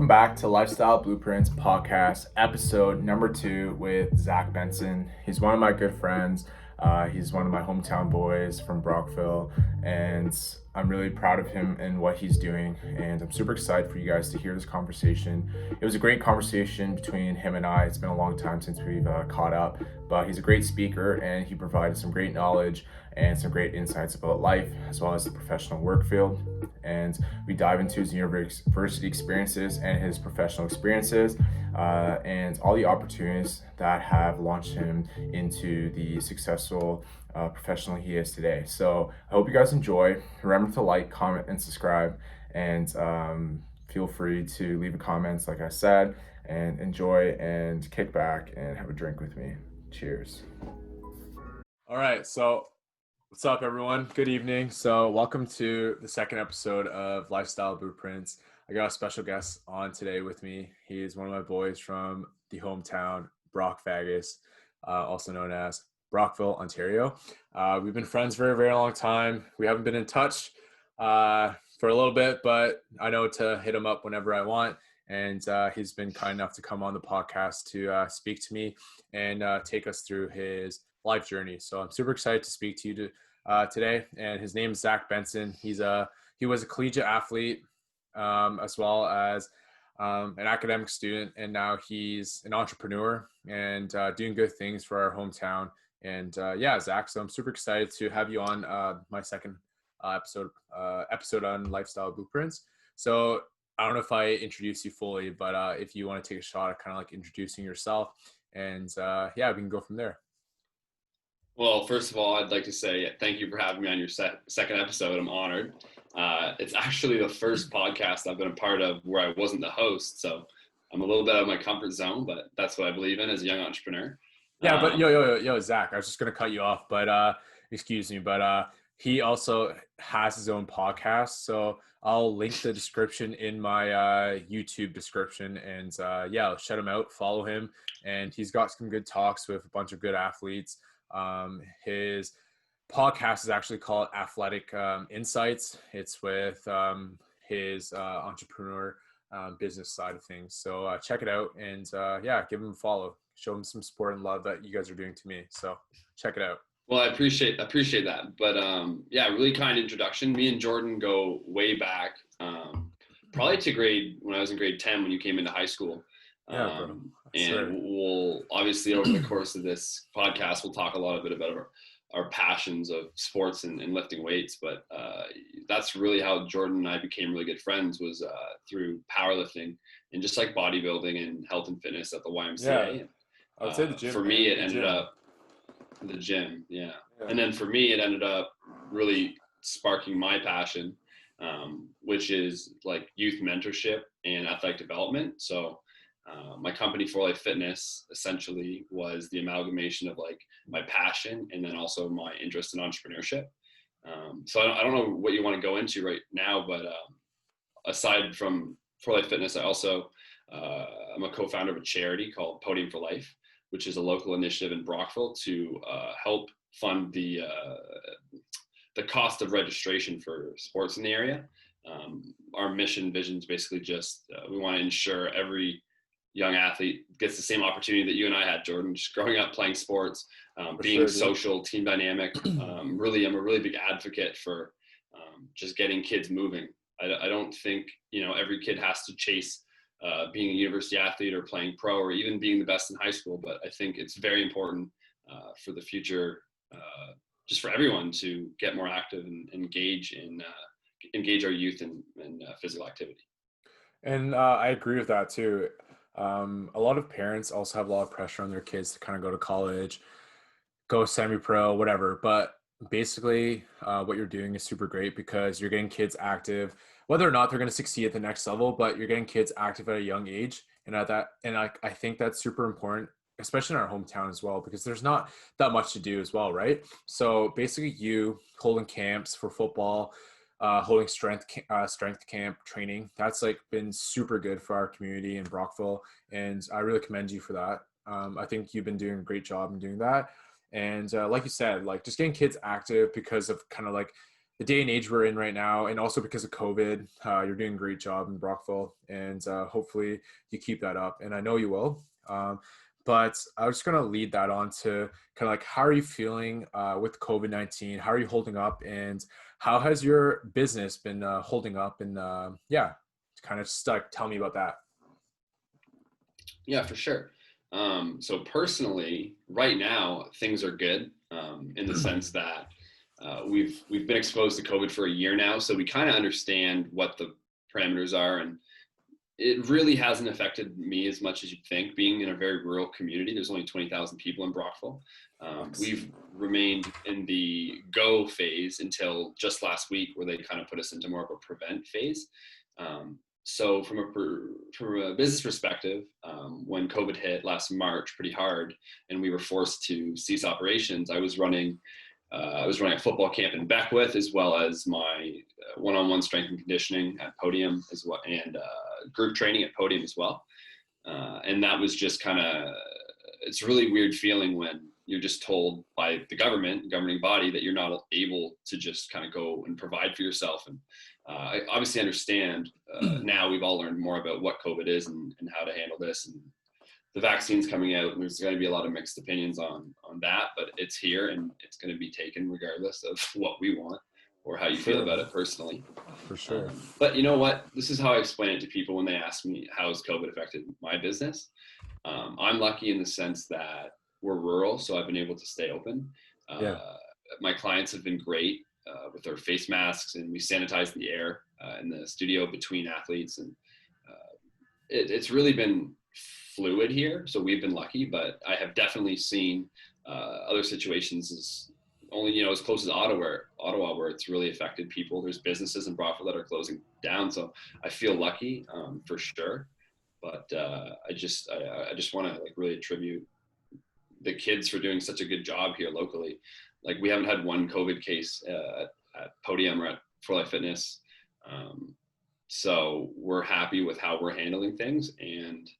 back to Lifestyle Blueprints podcast, episode number 2 with Zach Benson. He's one of my good friends. He's one of my hometown boys from Brockville, and I'm really proud of him and what he's doing. And I'm super excited for you guys to hear this conversation. It was a great conversation between him and I. It's been a long time since we've caught up, but he's a great speaker and he provided some great knowledge and some great insights about life as well as the professional work field. And we dive into his university experiences and his professional experiences and all the opportunities that have launched him into the successful professional he is today. So I hope you guys enjoy. Remember to like, comment, and subscribe, and feel free to leave a comment, like I said, and enjoy and kick back and have a drink with me. Cheers. All right, so what's up, everyone? Good evening. So welcome to the second episode of Lifestyle Blueprints. I got a special guest on today with me. He is one of my boys from the hometown, Brockvegas, also known as Brockville, Ontario. We've been friends for a very long time. We haven't been in touch for a little bit, but I know to hit him up whenever I want. And he's been kind enough to come on the podcast to speak to me and take us through his life journey. So I'm super excited to speak to you today. And his name is Zach Benson. He was a collegiate athlete as well as an academic student, and now he's an entrepreneur and doing good things for our hometown. And Zach, so I'm super excited to have you on my second episode on Lifestyle Blueprints. So I don't know if I introduced you fully, but if you want to take a shot at kind of like introducing yourself, and we can go from there. Well, first of all, I'd like to say thank you for having me on your second episode. I'm honored. It's actually the first podcast I've been a part of where I wasn't the host, so I'm a little bit out of my comfort zone, but that's what I believe in as a young entrepreneur. Yeah, but yo, Zach, I was just gonna cut you off, but excuse me, but he also has his own podcast, so I'll link the description in my YouTube description, and shut him out, follow him, and he's got some good talks with a bunch of good athletes. His podcast is actually called Athletic Insights. It's with his entrepreneur business side of things. So check it out and give him a follow. Show him some support and love that you guys are doing to me. So check it out. Well, I appreciate that. But really kind introduction. Me and Jordan go way back, probably to when I was in grade 10 when you came into high school. And we'll obviously over the course of this podcast, we'll talk a lot about our passions of sports and lifting weights. But that's really how Jordan and I became really good friends, was through powerlifting and just like bodybuilding and health and fitness at the YMCA. Yeah, I would say the gym. For me, it ended up the gym. Yeah. And then for me, it ended up really sparking my passion, which is like youth mentorship and athletic development. So my company, For Life Fitness, essentially was the amalgamation of like my passion and then also my interest in entrepreneurship. So I don't know what you want to go into right now, but aside from For Life Fitness, I also I'm a co-founder of a charity called Podium for Life, which is a local initiative in Brockville to help fund the cost of registration for sports in the area. Our mission vision is basically just we want to ensure every young athlete gets the same opportunity that you and I had, Jordan, just growing up playing sports, being social, team dynamic. I'm a really big advocate for just getting kids moving. I don't think, every kid has to chase being a university athlete or playing pro or even being the best in high school. But I think it's very important for the future, just for everyone to get more active and engage our youth in physical activity. And I agree with that too. A lot of parents also have a lot of pressure on their kids to kind of go to college, go semi-pro, whatever. But basically what you're doing is super great because you're getting kids active, whether or not they're going to succeed at the next level, but you're getting kids active at a young age. And I think that's super important, especially in our hometown as well, because there's not that much to do as well, right? So basically you holding camps for football, holding strength camp training, that's like been super good for our community in Brockville, and I really commend you for that. I think you've been doing a great job in doing that, and like you said, like just getting kids active because of kind of like the day and age we're in right now, and also because of COVID, you're doing a great job in Brockville, and hopefully you keep that up, and I know you will. But I was just gonna lead that on to kind of like, how are you feeling with COVID-19? How are you holding up, and how has your business been holding up? And yeah, kind of stuck. Tell me about that. Yeah, for sure. So personally, right now things are good in the sense that we've been exposed to COVID for a year now, so we kind of understand what the parameters are, and it really hasn't affected me as much as you'd think. Being in a very rural community, there's only 20,000 people in Brockville. Nice. We've remained in the go phase until just last week, where they kind of put us into more of a prevent phase. So from a business perspective, when COVID hit last March pretty hard, and we were forced to cease operations, I was running a football camp in Beckwith, as well as my one-on-one strength and conditioning at Podium as well, and group training at Podium as well. And that was just kind of, it's a really weird feeling when you're just told by the governing body, that you're not able to just kind of go and provide for yourself. And I obviously understand now we've all learned more about what COVID is, and how to handle this, and the vaccine's coming out, and there's going to be a lot of mixed opinions on that, but it's here, and it's going to be taken regardless of what we want or how you feel Sure, about man. it personally. For sure. But you know what? This is how I explain it to people when they ask me, how has COVID affected my business? I'm lucky in the sense that we're rural, so I've been able to stay open. Yeah. My clients have been great with their face masks, and we sanitize the air in the studio between athletes, and it's really been fluid here, so we've been lucky. But I have definitely seen other situations as only, as close as Ottawa, where it's really affected people. There's businesses in Brockville that are closing down, so I feel lucky for sure. But I just want to like really attribute the kids for doing such a good job here locally. Like, we haven't had one COVID case at Podium or at For Life Fitness. So we're happy with how we're handling things, and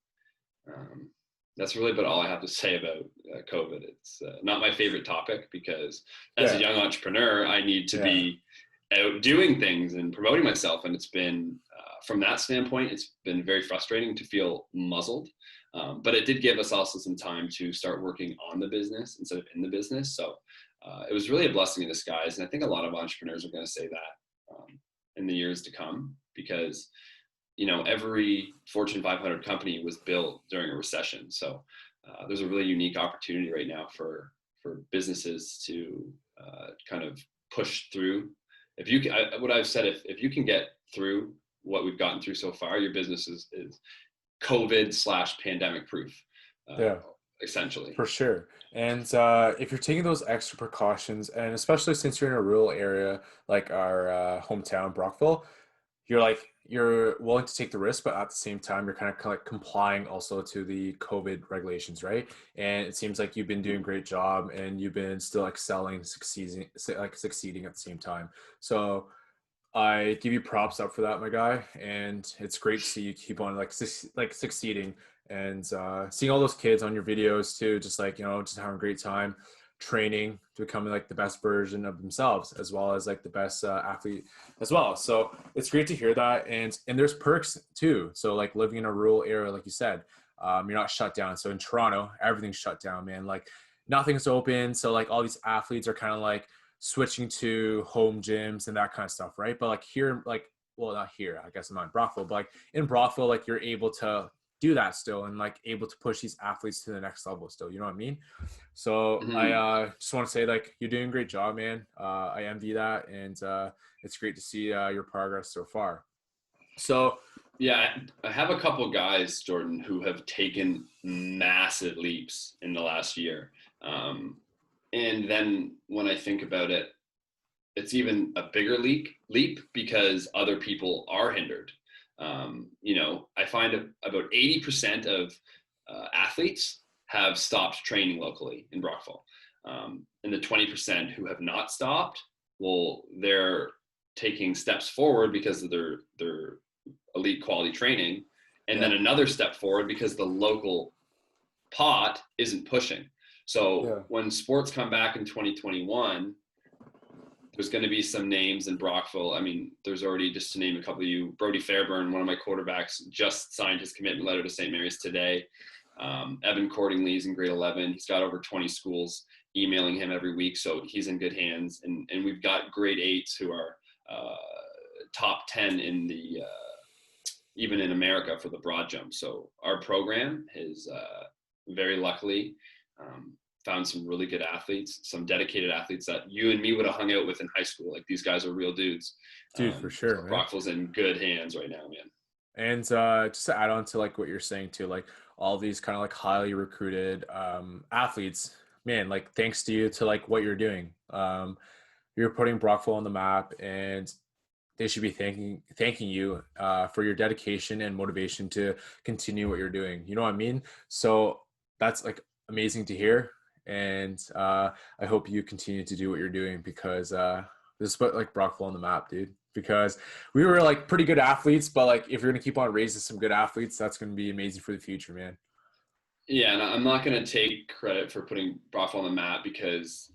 that's really about all I have to say about COVID. It's not my favorite topic, because as a Yeah. young entrepreneur, I need to Yeah. be out doing things and promoting myself. And it's been, from that standpoint, it's been very frustrating to feel muzzled. But it did give us also some time to start working on the business instead of in the business. So it was really a blessing in disguise. And I think a lot of entrepreneurs are going to say that in the years to come, because every Fortune 500 company was built during a recession. So there's a really unique opportunity right now for businesses to kind of push through. If you can, what I've said, if you can get through what we've gotten through so far, your business is COVID/pandemic proof, Yeah. essentially. For sure. And if you're taking those extra precautions, and especially since you're in a rural area like our hometown, Brockville, you're willing to take the risk, but at the same time, you're kind of like complying also to the COVID regulations, right? And it seems like you've been doing a great job, and you've been still excelling, succeeding at the same time. So I give you props up for that, my guy, and it's great to see you keep on like succeeding, and seeing all those kids on your videos too, just like just having a great time training to becoming like the best version of themselves, as well as like the best athlete as well. So it's great to hear that, and there's perks too. So like living in a rural area, like you said, you're not shut down. So in Toronto, everything's shut down, man. Like nothing's open. So like all these athletes are kind of like switching to home gyms and that kind of stuff, right? But like here, like, well, not here, I guess I'm not in Brockville, but like in Brockville, like you're able to do that still, and like able to push these athletes to the next level still, you know what I mean? So I Mhm. just want to say, like, you're doing a great job, man. I envy that, and it's great to see your progress so far. So Yeah, I have a couple guys, Jordan, who have taken massive leaps in the last year. And then when I think about it, it's even a bigger leap because other people are hindered. I find about 80% of athletes have stopped training locally in Brockville. And the 20% who have not stopped, well, they're taking steps forward because of their elite quality training. And yeah, then another step forward because the local pot isn't pushing. So yeah, when sports come back in 2021, There's going to be some names in Brockville. I mean, there's already, just to name a couple of you, Brody Fairburn, one of my quarterbacks, just signed his commitment letter to St. Mary's today. Evan Cordingley's in grade 11. He's got over 20 schools emailing him every week, so he's in good hands. And we've got grade 8s who are top 10 in the even in America for the broad jump. So our program is very luckily found some really good athletes, some dedicated athletes that you and me would have hung out with in high school. Like, these guys are real dudes. Dude, for sure, man. Brockville's in good hands right now, man. And just to add on to like what you're saying too, like all these kind of like highly recruited athletes, man, like thanks to you, to like what you're doing. You're putting Brockville on the map, and they should be thanking you for your dedication and motivation to continue what you're doing. You know what I mean? So that's like amazing to hear. And I hope you continue to do what you're doing, because this is put like Brockville on the map, dude. Because we were like pretty good athletes, but like if you're gonna keep on raising some good athletes, that's gonna be amazing for the future, man. Yeah, and I'm not gonna take credit for putting Brockville on the map, because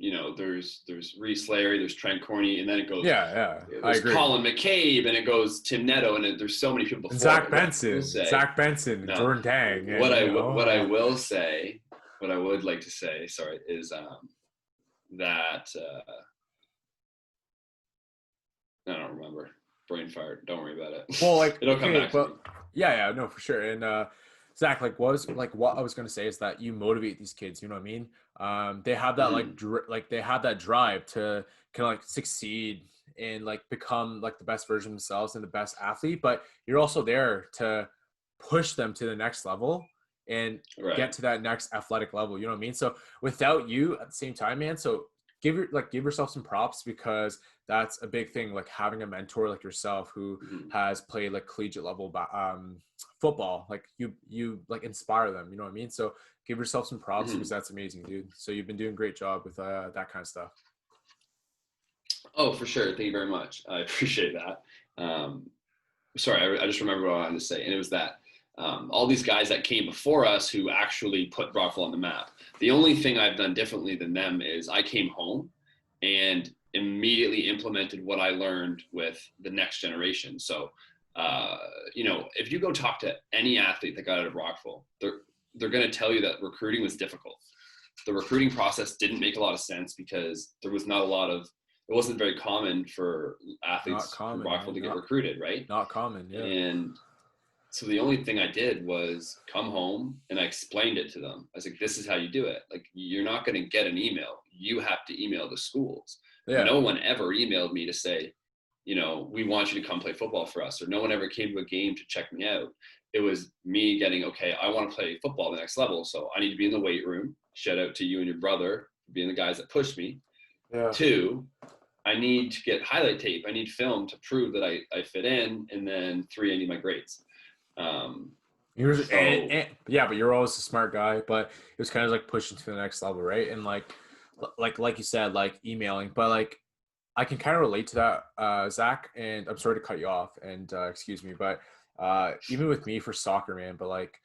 you know, there's Reese Larry, there's Trent Corney, and then it goes I agree. Colin McCabe, and it goes Tim Netto, and there's so many people before. And Zach Benson, no, Jordan Dang. What I will say, what I would like to say, sorry, is that I don't remember. Brain fart. Don't worry about it. Well, like it'll come back to me. Yeah, no, for sure. And Zach, like what I was gonna say is that you motivate these kids. You know what I mean? They have that like they have that drive to kind of like succeed and like become like the best version of themselves and the best athlete. But you're also there to push them to the next level and get to that next athletic level. You know what I mean? So without you at the same time, man. So give yourself some props, because that's a big thing. Like having a mentor like yourself who has played like collegiate level football, like you like inspire them. You know what I mean? So give yourself some props, because that's amazing, dude. So you've been doing a great job with that kind of stuff. Oh, for sure. Thank you very much. I appreciate that. Sorry, I just remember what I wanted to say, and it was that all these guys that came before us who actually put Brockville on the map. The only thing I've done differently than them is I came home and immediately implemented what I learned with the next generation. So, you know, if you go talk to any athlete that got out of Brockville, they're going to tell you that recruiting was difficult. The recruiting process didn't make a lot of sense, because there was not a lot of, it wasn't very common for athletes from Brockville to get recruited, right? Not common, yeah. And so the only thing I did was come home and I explained it to them. I was like, this is how you do it. Like, you're not going to get an email. You have to email the schools. Yeah. No one ever emailed me to say, you know, we want you to come play football for us. Or no one ever came to a game to check me out. It was me getting, okay, I want to play football the next level. So I need to be in the weight room. Shout out to you and your brother for being the guys that pushed me. Yeah. 2, I need to get highlight tape. I need film to prove that I fit in. And then 3, I need my grades. Yeah, but you're always a smart guy, but it was kind of like pushing to the next level, right? And like you said, like emailing, but like I can kind of relate to that, Zach, and I'm sorry to cut you off, and excuse me, but even with me for soccer, man, but like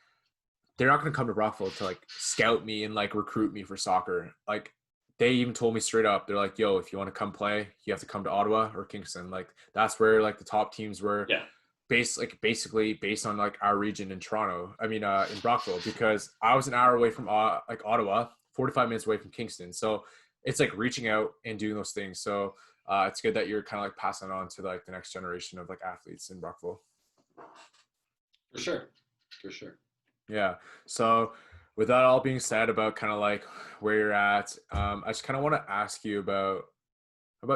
they're not going to come to Brockville to like scout me and like recruit me for soccer. Like they even told me straight up, they're like, yo, if you want to come play, you have to come to Ottawa or Kingston. Like that's where like the top teams were. Yeah. Basically based on like our region in Toronto. I mean, in Brockville, because I was an hour away from like Ottawa, 45 minutes away from Kingston. So it's like reaching out and doing those things. So it's good that you're kind of like passing on to like the next generation of like athletes in Brockville. For sure. Yeah. So with that all being said about kind of like where you're at, I just kind of want to ask you about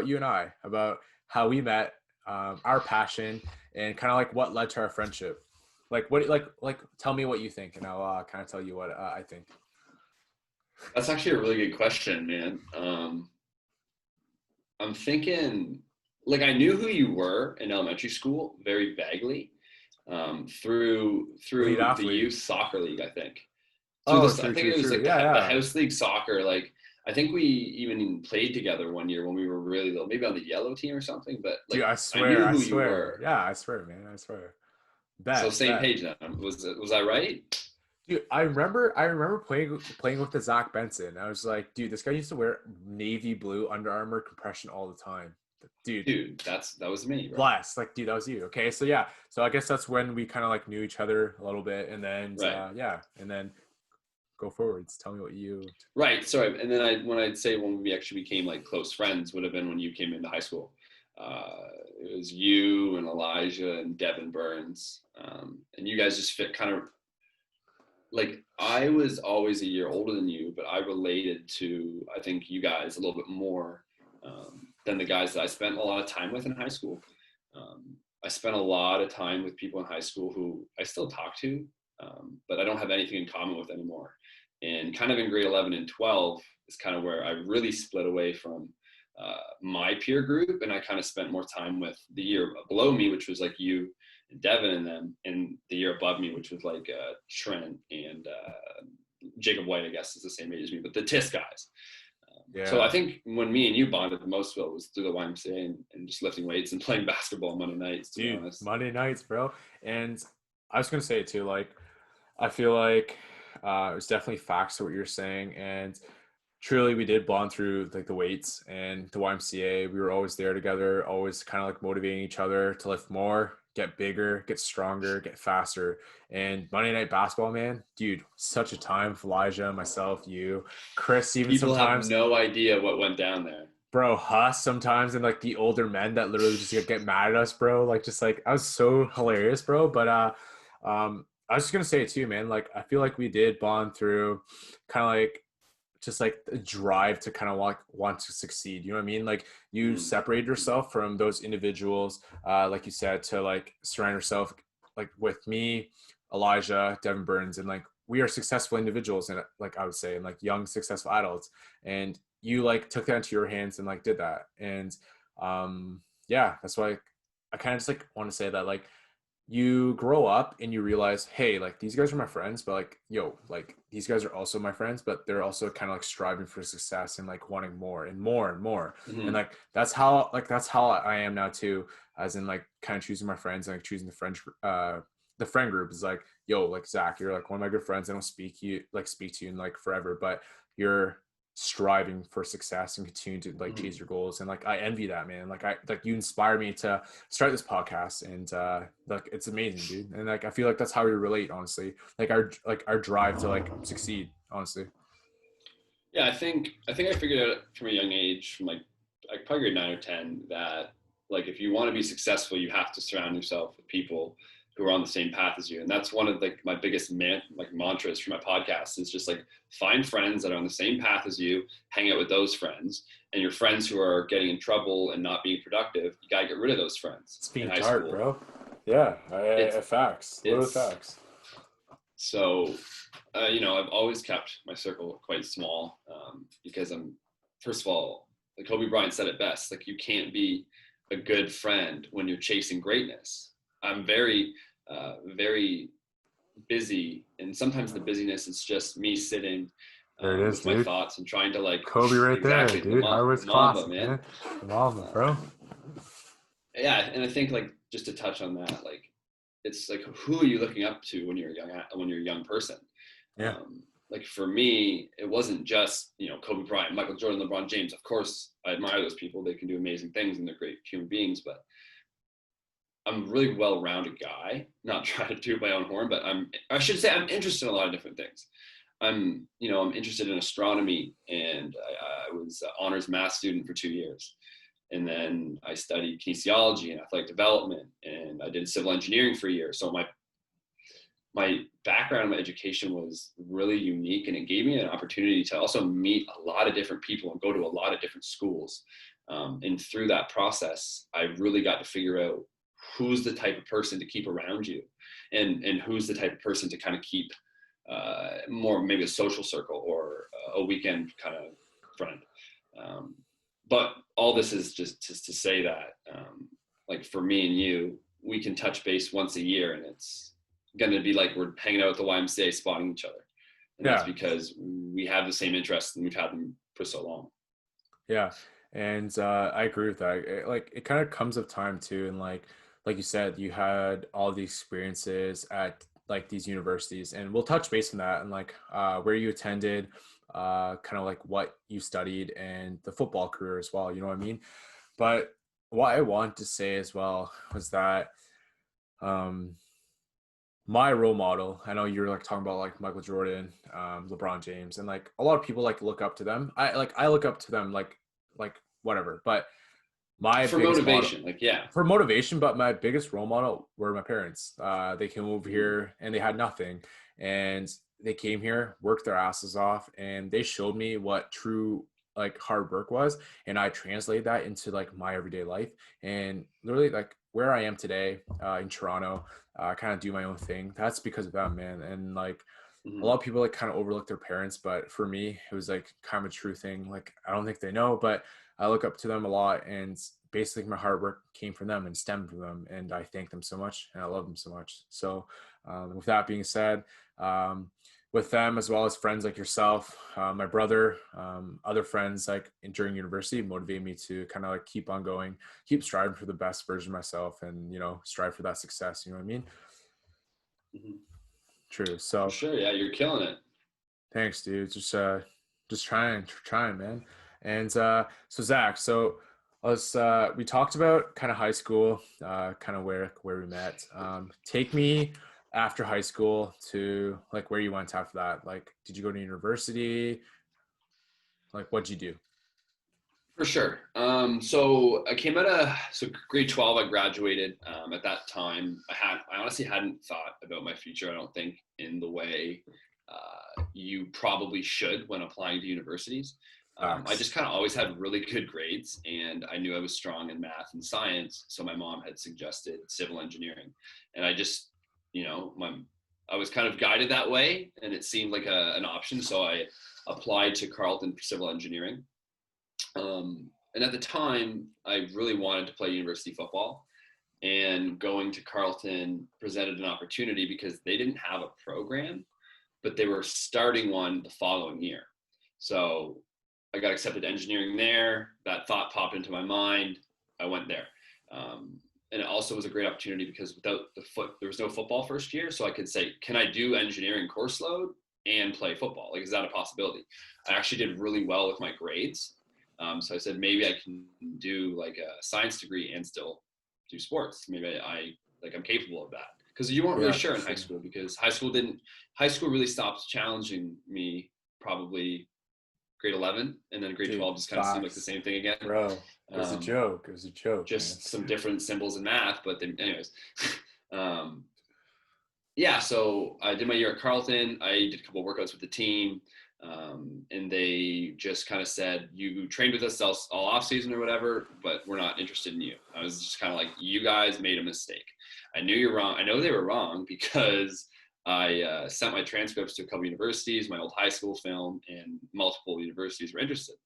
you and I, about how we met, our passion, and kind of like what led to our friendship. Like what, like tell me what you think, and I'll kind of tell you what I think. That's actually a really good question, man. I'm thinking, like, I knew who you were in elementary school very vaguely, through the youth soccer league, I think. I think it was like the house league soccer. Like, I think we even played together one year when we were really little, maybe on the yellow team or something. But like, dude, I knew who you were. Yeah, I swear, man. I swear. Same page then. Was I right? Dude, I remember playing with the Zach Benson. I was like, dude, this guy used to wear navy blue Under Armour compression all the time. Dude, Dude, that was me, bro. blast. Like, dude, that was you. Okay, so yeah. So I guess that's when we kind of like knew each other a little bit, and then Right. yeah, and then go forwards. Tell me what you Right. Sorry. And then when I'd say when we actually became like close friends would have been when you came into high school. It was you and Elijah and Devin Burns. And you guys just fit kind of like I was always a year older than you, but I related to, I think, you guys a little bit more than the guys that I spent a lot of time with in high school. I spent a lot of time with people in high school who I still talk to, but I don't have anything in common with anymore. And kind of in grade 11 and 12 is kind of where I really split away from my peer group. And I kind of spent more time with the year below me, which was like you and Devin and them, and the year above me, which was like Trent and Jacob White, I guess is the same age as me, but the TIS guys. So I yeah. think when me and you bonded the most, Phil, was through the YMCA and just lifting weights and playing basketball Monday nights, to be Dude, honest. Monday nights, bro. And I was gonna say it too, like I feel like it was definitely facts to what you're saying. And truly we did bond through like the weights and the YMCA. We were always there together, always kind of like motivating each other to lift more, get bigger, get stronger, get faster. And Monday night basketball, man, dude, such a time for Elijah, myself, you, Chris, even People have sometimes, no idea what went down there. bro, Huss sometimes, and like the older men that literally just get mad at us, bro. Like just like I was so hilarious, bro. But I was just gonna say it too, man. Like I feel like we did bond through kind of like just like a drive to kind of want to succeed. You know what I mean? Like you Mm. separate yourself from those individuals, like you said, to like surround yourself like with me, Elijah, Devin Burns, and like we are successful individuals and like I would say, and like young successful adults. And you like took that into your hands and like did that. And yeah, that's why I kind of just like want to say that like you grow up and you realize, hey, like these guys are my friends, but like, yo, like these guys are also my friends, but they're also kind of like striving for success and like wanting more and more and more. And Hmm. that's how I am now too, as in like kind of choosing my friends and like choosing the friend group is like, yo, like Zach, you're like one of my good friends. I don't speak to you in like forever, but you're striving for success and continue to like chase Hmm. your goals. And like I envy that, man. Like I like you inspire me to start this podcast. And like it's amazing, dude. And like I feel like that's how we relate, honestly. Like our drive to like succeed, honestly. Yeah, I think I figured out from a young age, from like probably grade 9 or 10, that like if you want to be successful, you have to surround yourself with people who are on the same path as you. And that's one of like my biggest like mantras for my podcast is just like find friends that are on the same path as you, hang out with those friends, and your friends who are getting in trouble and not being productive, you gotta get rid of those friends It's in being high tart, school. bro. Yeah, It's facts, literally it's facts. so I've always kept my circle quite small because I'm, first of all, like Kobe Bryant said it best, like you can't be a good friend when you're chasing greatness. I'm very busy, and sometimes the busyness is just me sitting There it is, with my dude. thoughts and trying to like Kobe right there, exactly dude. the Harvard's Mamba, classic, man. man. The Mamba, bro. Um, yeah, and I think like just to touch on that, like it's like who are you looking up to when you're a young person? Yeah. Like for me, it wasn't just Kobe Bryant, Michael Jordan, LeBron James. Of course, I admire those people; they can do amazing things and they're great human beings. But I'm a really well-rounded guy. Not trying to toot my own horn, but I should say I'm interested in a lot of different things. I'm interested in astronomy, and I was an honors math student for 2 years. And then I studied kinesiology and athletic development, and I did civil engineering for a year. So my background, my education was really unique, and it gave me an opportunity to also meet a lot of different people and go to a lot of different schools. And through that process, I really got to figure out who's the type of person to keep around you, and who's the type of person to kind of keep more maybe a social circle or a weekend kind of friend. Um, but all this is just to say that, like for me and you, we can touch base once a year, and it's going to be like we're hanging out at the YMCA, spotting each other, and that's Yeah. because we have the same interests and we've had them for so long. Yeah, and I agree with that. Like it kind of comes of time too, and like you said, you had all the experiences at like these universities, and we'll touch base on that and like where you attended, kind of like what you studied and the football career as well. You know what I mean? But what I want to say as well was that um, my role model, I know you're like talking about like Michael Jordan, LeBron James, and like a lot of people like look up to them. I look up to them like whatever. But my For biggest model motivation, like, yeah. for motivation, but my biggest role model were my parents. They came over Mhm. here and they had nothing, and they came here, worked their asses off, and they showed me what true like hard work was, and I translated that into like my everyday life, and literally like where I am today in Toronto, kind of do my own thing. That's because of them, man. And like a Mhm. lot of people like kind of overlook their parents, but for me it was like kind of a true thing. Like I don't think they know, but I look up to them a lot, and basically my hard work came from them and stemmed from them, and I thank them so much and I love them so much. So with that being said, with them as well as friends like yourself, my brother, other friends like during university motivate me to kind of like keep on going, keep striving for the best version of myself, and strive for that success. You know what I mean? Mhm. True. For So sure, yeah, you're killing it. thanks, dude. Just trying, man. And so Zach, so us we talked about kind of high school, kind of where we met. Take me after high school to like where you went after that. Like, did you go to university? Like, what'd you do? For sure. So I came out of grade 12. I graduated. At that time, I honestly hadn't thought about my future. I don't think in the way you probably should when applying to universities. I Facts. just kind of always had really good grades, and I knew I was strong in math and science. So my mom had suggested civil engineering, and I just, I was kind of guided that way, and it seemed like an option. So I applied to Carleton for civil engineering. And at the time, I really wanted to play university football, and going to Carleton presented an opportunity because they didn't have a program, but they were starting one the following year. So I got accepted to engineering there. That thought popped into my mind. I went there. And it also was a great opportunity because without there was no football first year. So I could say, can I do engineering course load and play football? Like, is that a possibility? I actually did really well with my grades. So I said, maybe I can do like a science degree and still do sports. Maybe I'm capable of that. Because you weren't really Yeah, for sure in high sure. school, because high school really stopped challenging me probably grade 11, and then grade Dude, 12 just kind of seemed like the facts. same thing again. Bro, it was a Um, joke. It was a joke, man. just some different symbols in math, but then, anyways. um, yeah, so I did my year at Carleton. I did a couple of workouts with the team, and they just kind of said, "You trained with us all off season or whatever, but we're not interested in you." I was just kind of like, "You guys made a mistake. I knew you're wrong. I know they were wrong because I sent my transcripts to a couple universities, my old high school film, and multiple universities were interested."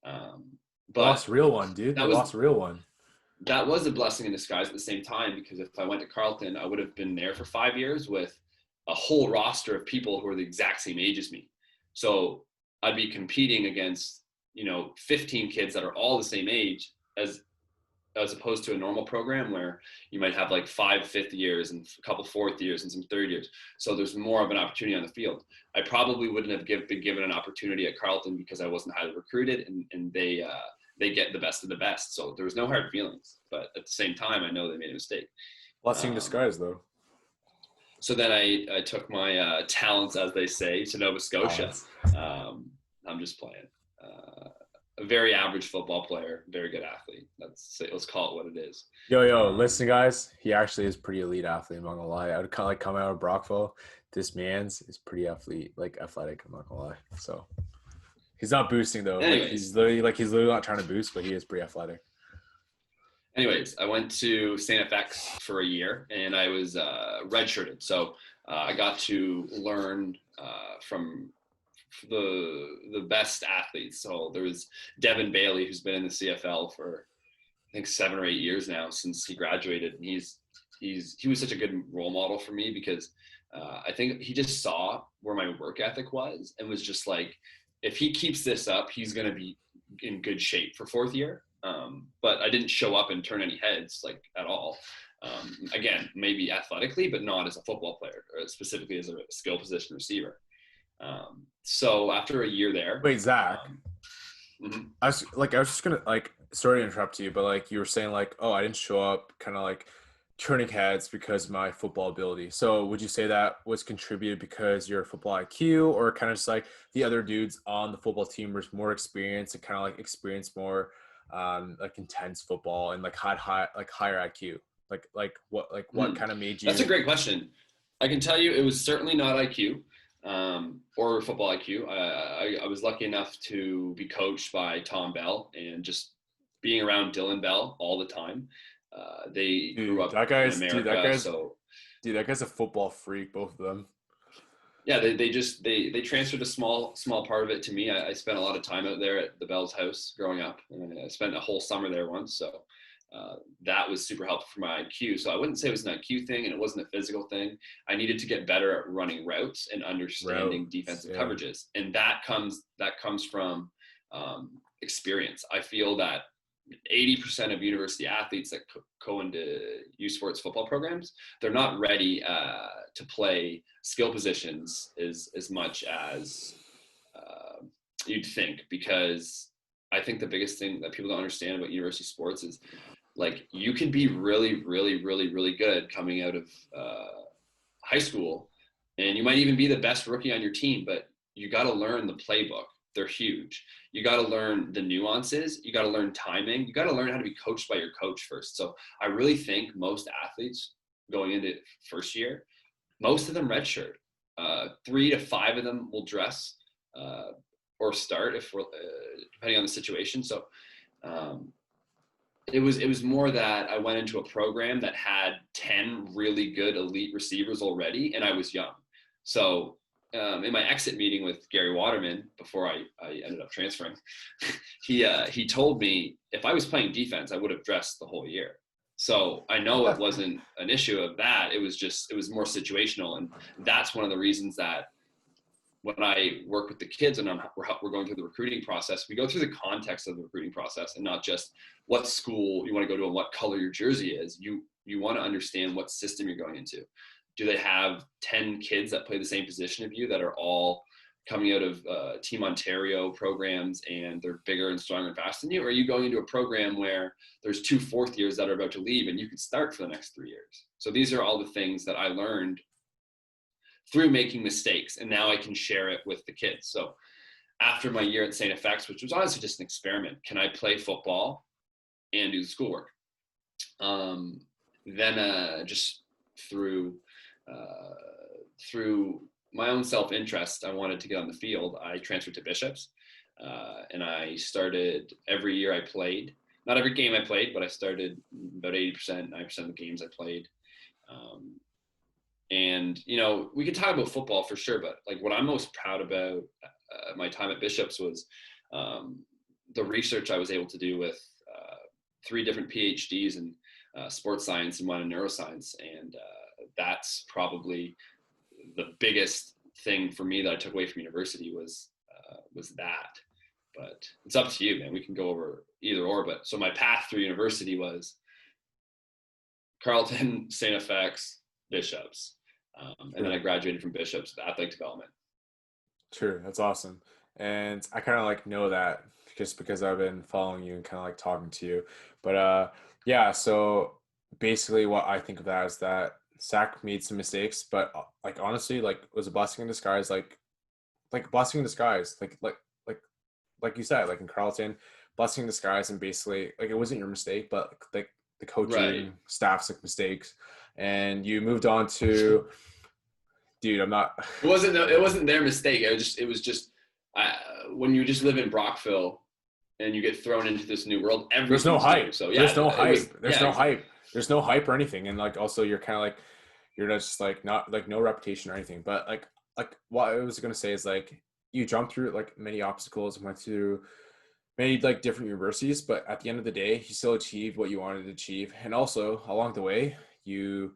Um, They lost but a real one, dude. They that was lost a real one. that was a blessing in disguise at the same time, because if I went to Carleton, I would have been there for 5 years with a whole roster of people who are the exact same age as me. So I'd be competing against, 15 kids that are all the same age, as opposed to a normal program where you might have like 5 5th years and a couple 4th years and some 3rd years. So there's more of an opportunity on the field. I probably wouldn't have been given an opportunity at Carleton because I wasn't highly recruited, and they get the best of the best. So there was no hard feelings, but at the same time, I know they made a mistake. Blessing in Um, disguise, though. so then I took my talents, as they say, to Nova Scotia. Balance. Um, I'm just playing. A very average football player, very good athlete. Let's call it what it is. Yo, Um, listen, guys. He actually is pretty elite athlete. I'm not gonna lie. I would kind of like come out of Brockville. This man's is pretty athletic. I'm not gonna lie. So he's not boosting though. anyways, He's literally not trying to boost, but he is pretty athletic. I went to St. FX for a year, and I was redshirted. So I got to learn from the best athletes. So there was Devin Bailey, who's been in the CFL for I think 7 or 8 years now since he graduated, and he was such a good role model for me because I think he just saw where my work ethic was and was just like, if he keeps this up, he's going to be in good shape for 4th year. but I didn't show up and turn any heads like at all. Again, maybe athletically, but not as a football player, or specifically as a skill position receiver. So after a year there, Wait, Zach. mhm. I was just gonna like sorry to interrupt you, but like you were saying like, oh, I didn't show up, kind of like turning heads because of my football ability. So would you say that was contributed because your football IQ, or kind of just like the other dudes on the football team was more experienced and kind of like experienced more like intense football and like had higher IQ? What kind of made That's a you? great question. I can tell you it was certainly not IQ or football IQ. I was lucky enough to be coached by Tom Bell, and just being around Dylan Bell all the time. They grew Dude, up in America, so that guy's a football freak, both of them. yeah, they transferred a small part of it to me. I spent a lot of time out there at the Bell's house growing up, and I spent a whole summer there once. So that was super helpful for my IQ. So I wouldn't say it was an IQ thing, and it wasn't a physical thing. I needed to get better at running routes and understanding defensive coverages, and that comes from experience. I feel that 80% of university athletes that go into U Sports football programs, they're not ready to play skill positions as much as you'd think, because I think the biggest thing that people don't understand about university sports is like you can be really, really, really, really good coming out of high school, and you might even be the best rookie on your team, but you got to learn the playbook. They're huge. You got to learn the nuances. You got to learn timing. You got to learn how to be coached by your coach first. So I really think most athletes going into first year, most of them redshirt. 3 to 5 of them will dress or start if we're depending on the situation. So it was more that I went into a program that had 10 really good elite receivers already, and I was young. So in my exit meeting with Gary Waterman before I ended up transferring, he told me if I was playing defense, I would have dressed the whole year. So I know it wasn't an issue of that. It was more situational, and that's one of the reasons that when I work with the kids and we're going through the recruiting process, we go through the context of the recruiting process and not just what school you want to go to and what color your jersey is. You want to understand what system you're going into. Do they have 10 kids that play the same position of you that are all coming out of Team Ontario programs and they're bigger and stronger and faster than you? Or are you going into a program where there's 2 fourth years that are about to leave and you can start for the next 3 years? So these are all the things that I learned through making mistakes, and now I can share it with the kids. So after my year at St. FX, which was honestly just an experiment, can I play football and do the schoolwork? Then just through my own self-interest, I wanted to get on the field. I transferred to Bishops, and I started every year I played. Not every game I played, but I started about 80%, 90% of the games I played. And, we could talk about football for sure, but like what I'm most proud about my time at Bishops was the research I was able to do with 3 different PhDs in sports science and 1 in neuroscience. And that's probably the biggest thing for me that I took away from university was that. But it's up to you, man. We can go over either or. But so my path through university was Carleton, St. FX, Bishops. And then I graduated from Bishops with athletic development. Sure, that's awesome. And I kind of like know that just because I've been following you and kind of like talking to you. But yeah, so basically what I think of that is that Zach made some mistakes, but like honestly, like it was a blessing in disguise, like blessing in disguise, like you said, like in Carleton, blessing in disguise, and basically like it wasn't your mistake, but like the coaching Right. staff's like mistakes, and you moved on to, dude, I'm not. It wasn't their mistake. It was just when you just live in Brockville and you get thrown into this new world, There's no everything's new. hype. So yeah, There's no it was hype. There's yeah, no hype. There's no hype or anything. And like also you're kind of like you're just like not like no reputation or anything. But like what I was gonna say is like you jumped through like many obstacles and went through many like different universities, but at the end of the day, you still achieved what you wanted to achieve. And also along the way, you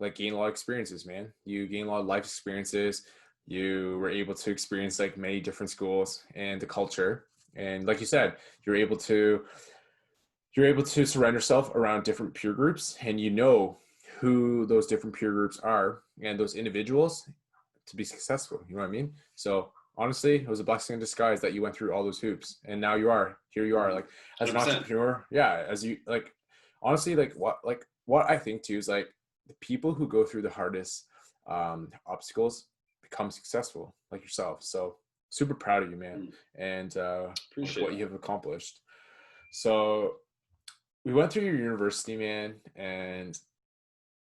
like gain a lot of experiences, man. You gain a lot of life experiences. You were able to experience like many different schools and the culture. And like you said, you're able to you're able to surround yourself around different peer groups, and you know who those different peer groups are and those individuals to be successful. You know what I mean? So honestly, it was a blessing in disguise that you went through all those hoops, and now here you are, like as an 100%. entrepreneur. Yeah, as you like, honestly, like what I think too is like the people who go through the hardest obstacles become successful, like yourself. So super proud of you, man, Mm, and with appreciate what you that. have accomplished. So we went through your university, man, and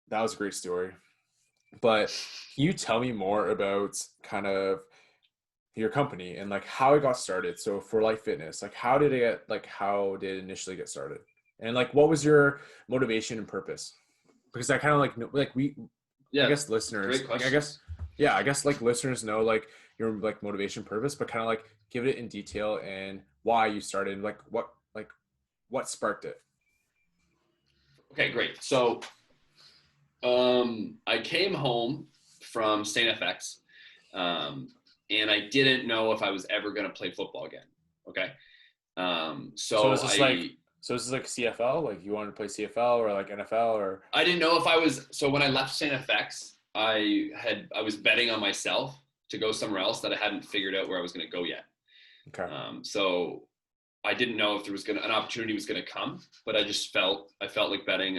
that was a great story. But can you tell me more about kind of your company and like how it got started? So for Life Fitness, like how did it initially get started? And like what was your motivation and purpose? Because I kind of like we I Yeah, guess listeners, great like I guess questions. yeah, I guess like listeners know like your like motivation purpose, but kind of like give it in detail and why you started, like what sparked it. Okay, great. So I came home from St. FX, um, and I didn't know if I was ever going to play football again. Okay. So So is this like CFL? Like you wanted to play CFL or like NFL or I didn't know if I was, so when I left St. FX, I was betting on myself to go somewhere else that I hadn't figured out where I was going to go yet. okay. So I didn't know if there was an opportunity was going to come, but I felt like betting,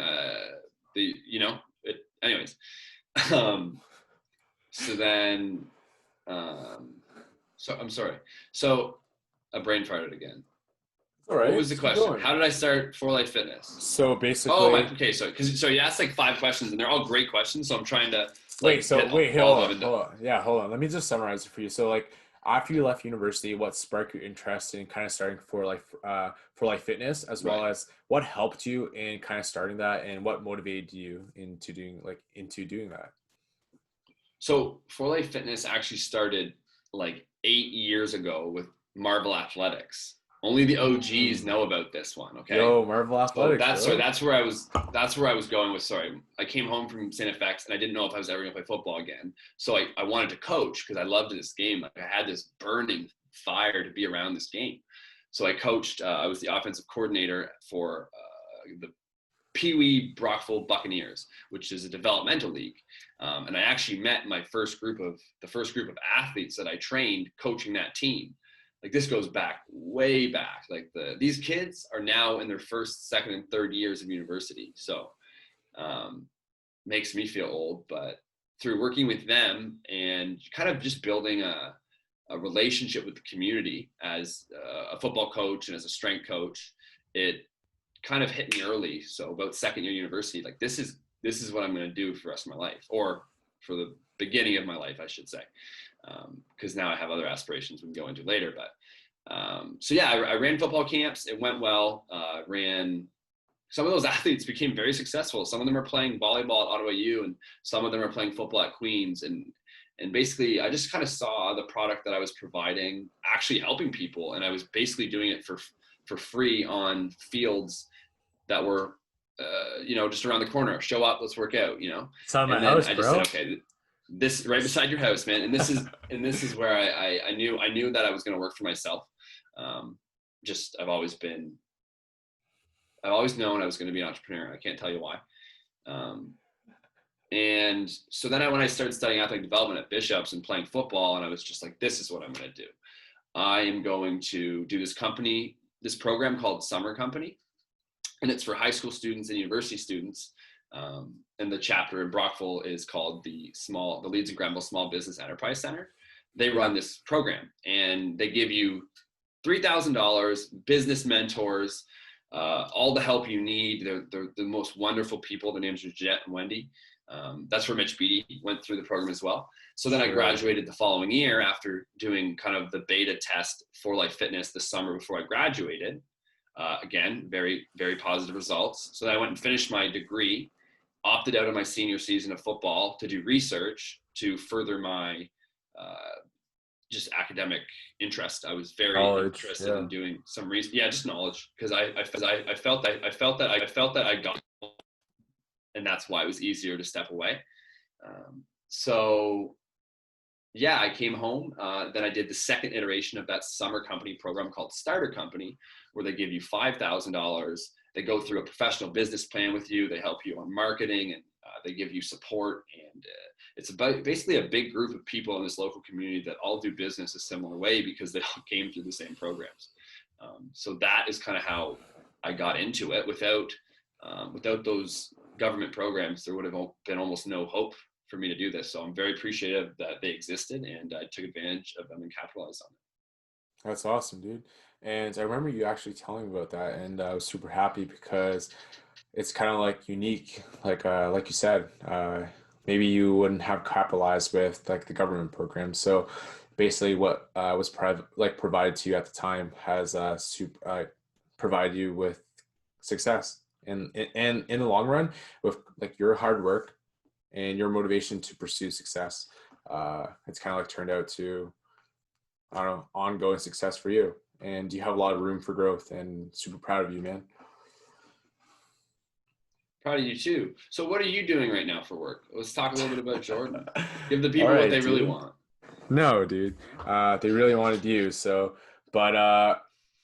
anyways. Um, so then, um, so I'm sorry. So a brain farted again. All What right, was the just keep question? going. How did I start For Life Fitness? So Oh, basically, okay. So you asked like 5 questions, and they're all great questions. So I'm trying to wait, like so hit wait, all of hold them. on, hold on. Yeah, hold on. Let me just summarize it for you. So like after you left university, what sparked your interest in kind of starting for Life Fitness, as well Right. as what helped you in kind of starting that and what motivated you into doing that? So For Life Fitness actually started like 8 years ago with Marvel Athletics. Only the OGs Mm. know about this one. Okay. Yo, Marvel So Athletics, bro. that's where I was going with, sorry. I came home from St. FX and I didn't know if I was ever gonna play football again. So I wanted to coach because I loved this game. Like I had this burning fire to be around this game. So I coached, I was the offensive coordinator for the Pee Wee Brockville Buccaneers, which is a developmental league. And I actually met the first group of athletes that I trained coaching that team. Like this goes back way back. Like these kids are now in their first, second, and third years of university. So um, makes me feel old, but through working with them and kind of just building a relationship with the community as a football coach and as a strength coach, it kind of hit me early. So about second year university, like this is what I'm going to do for the rest of my life, or for the beginning of my life, I should say, because now I have other aspirations we can go into later. But so yeah, I ran football camps. It went well. Ran some of those athletes became very successful. Some of them are playing volleyball at Ottawa U, and some of them are playing football at Queens. And basically, I just kind of saw the product that I was providing actually helping people, and I was basically doing it for free on fields that were just around the corner. Show up, let's work out, It's on my and then house, I just said, bro. okay, this right beside your house, man. And this is where I knew that I was going to work for myself. Just I've always known I was going to be an entrepreneur. I can't tell you why. um, and so then when I started studying athletic development at Bishop's and playing football, and I was just like, this is what I'm going to do. I am going to do this program called Summer Company, and it's for high school students and university students. And the chapter in Brockville is called the Leeds and Grenville Small Business Enterprise Center. They Yeah. run this program, and they give you $3,000, business mentors, all the help you need. They're the most wonderful people. Their names are Jet and Wendy. That's where Mitch Beattie went through the program as well. So then I Sure. graduated the following year after doing kind of the beta test for Life Fitness the summer before I graduated. Again, very, very positive results. So then I went and finished my degree, opted out of my senior season of football to do research to further my just academic interest. I was very Knowledge. interested Yeah. in doing some reason. Yeah, just knowledge, because I felt that I got, and that's why it was easier to step away. So yeah, I came home. Then I did the second iteration of that summer company program called Starter Company, where they give you $5,000 they go through a professional business plan with you. They help you on marketing, and they give you support. And it's about basically a big group of people in this local community that all do business a similar way because they all came through the same programs. So that is kind of how I got into it. Without those government programs, there would have been almost no hope for me to do this. So I'm very appreciative that they existed, and I took advantage of them and capitalized on it. That's awesome, dude. And I remember you actually telling me about that, and I was super happy because it's kind of like unique, like you said, maybe you wouldn't have capitalized with like the government program. So basically, what was provided to you at the time has provided you with success, and in the long run, with like your hard work and your motivation to pursue success, it's kind of like turned out to, I don't know, ongoing success for you. And you have a lot of room for growth, and super proud of you, man. Proud of you too. So what are you doing right now for work? Let's talk a little bit about Jordan. Give the All people what right, they really dude. want. No, dude. They really wanted you. So, but I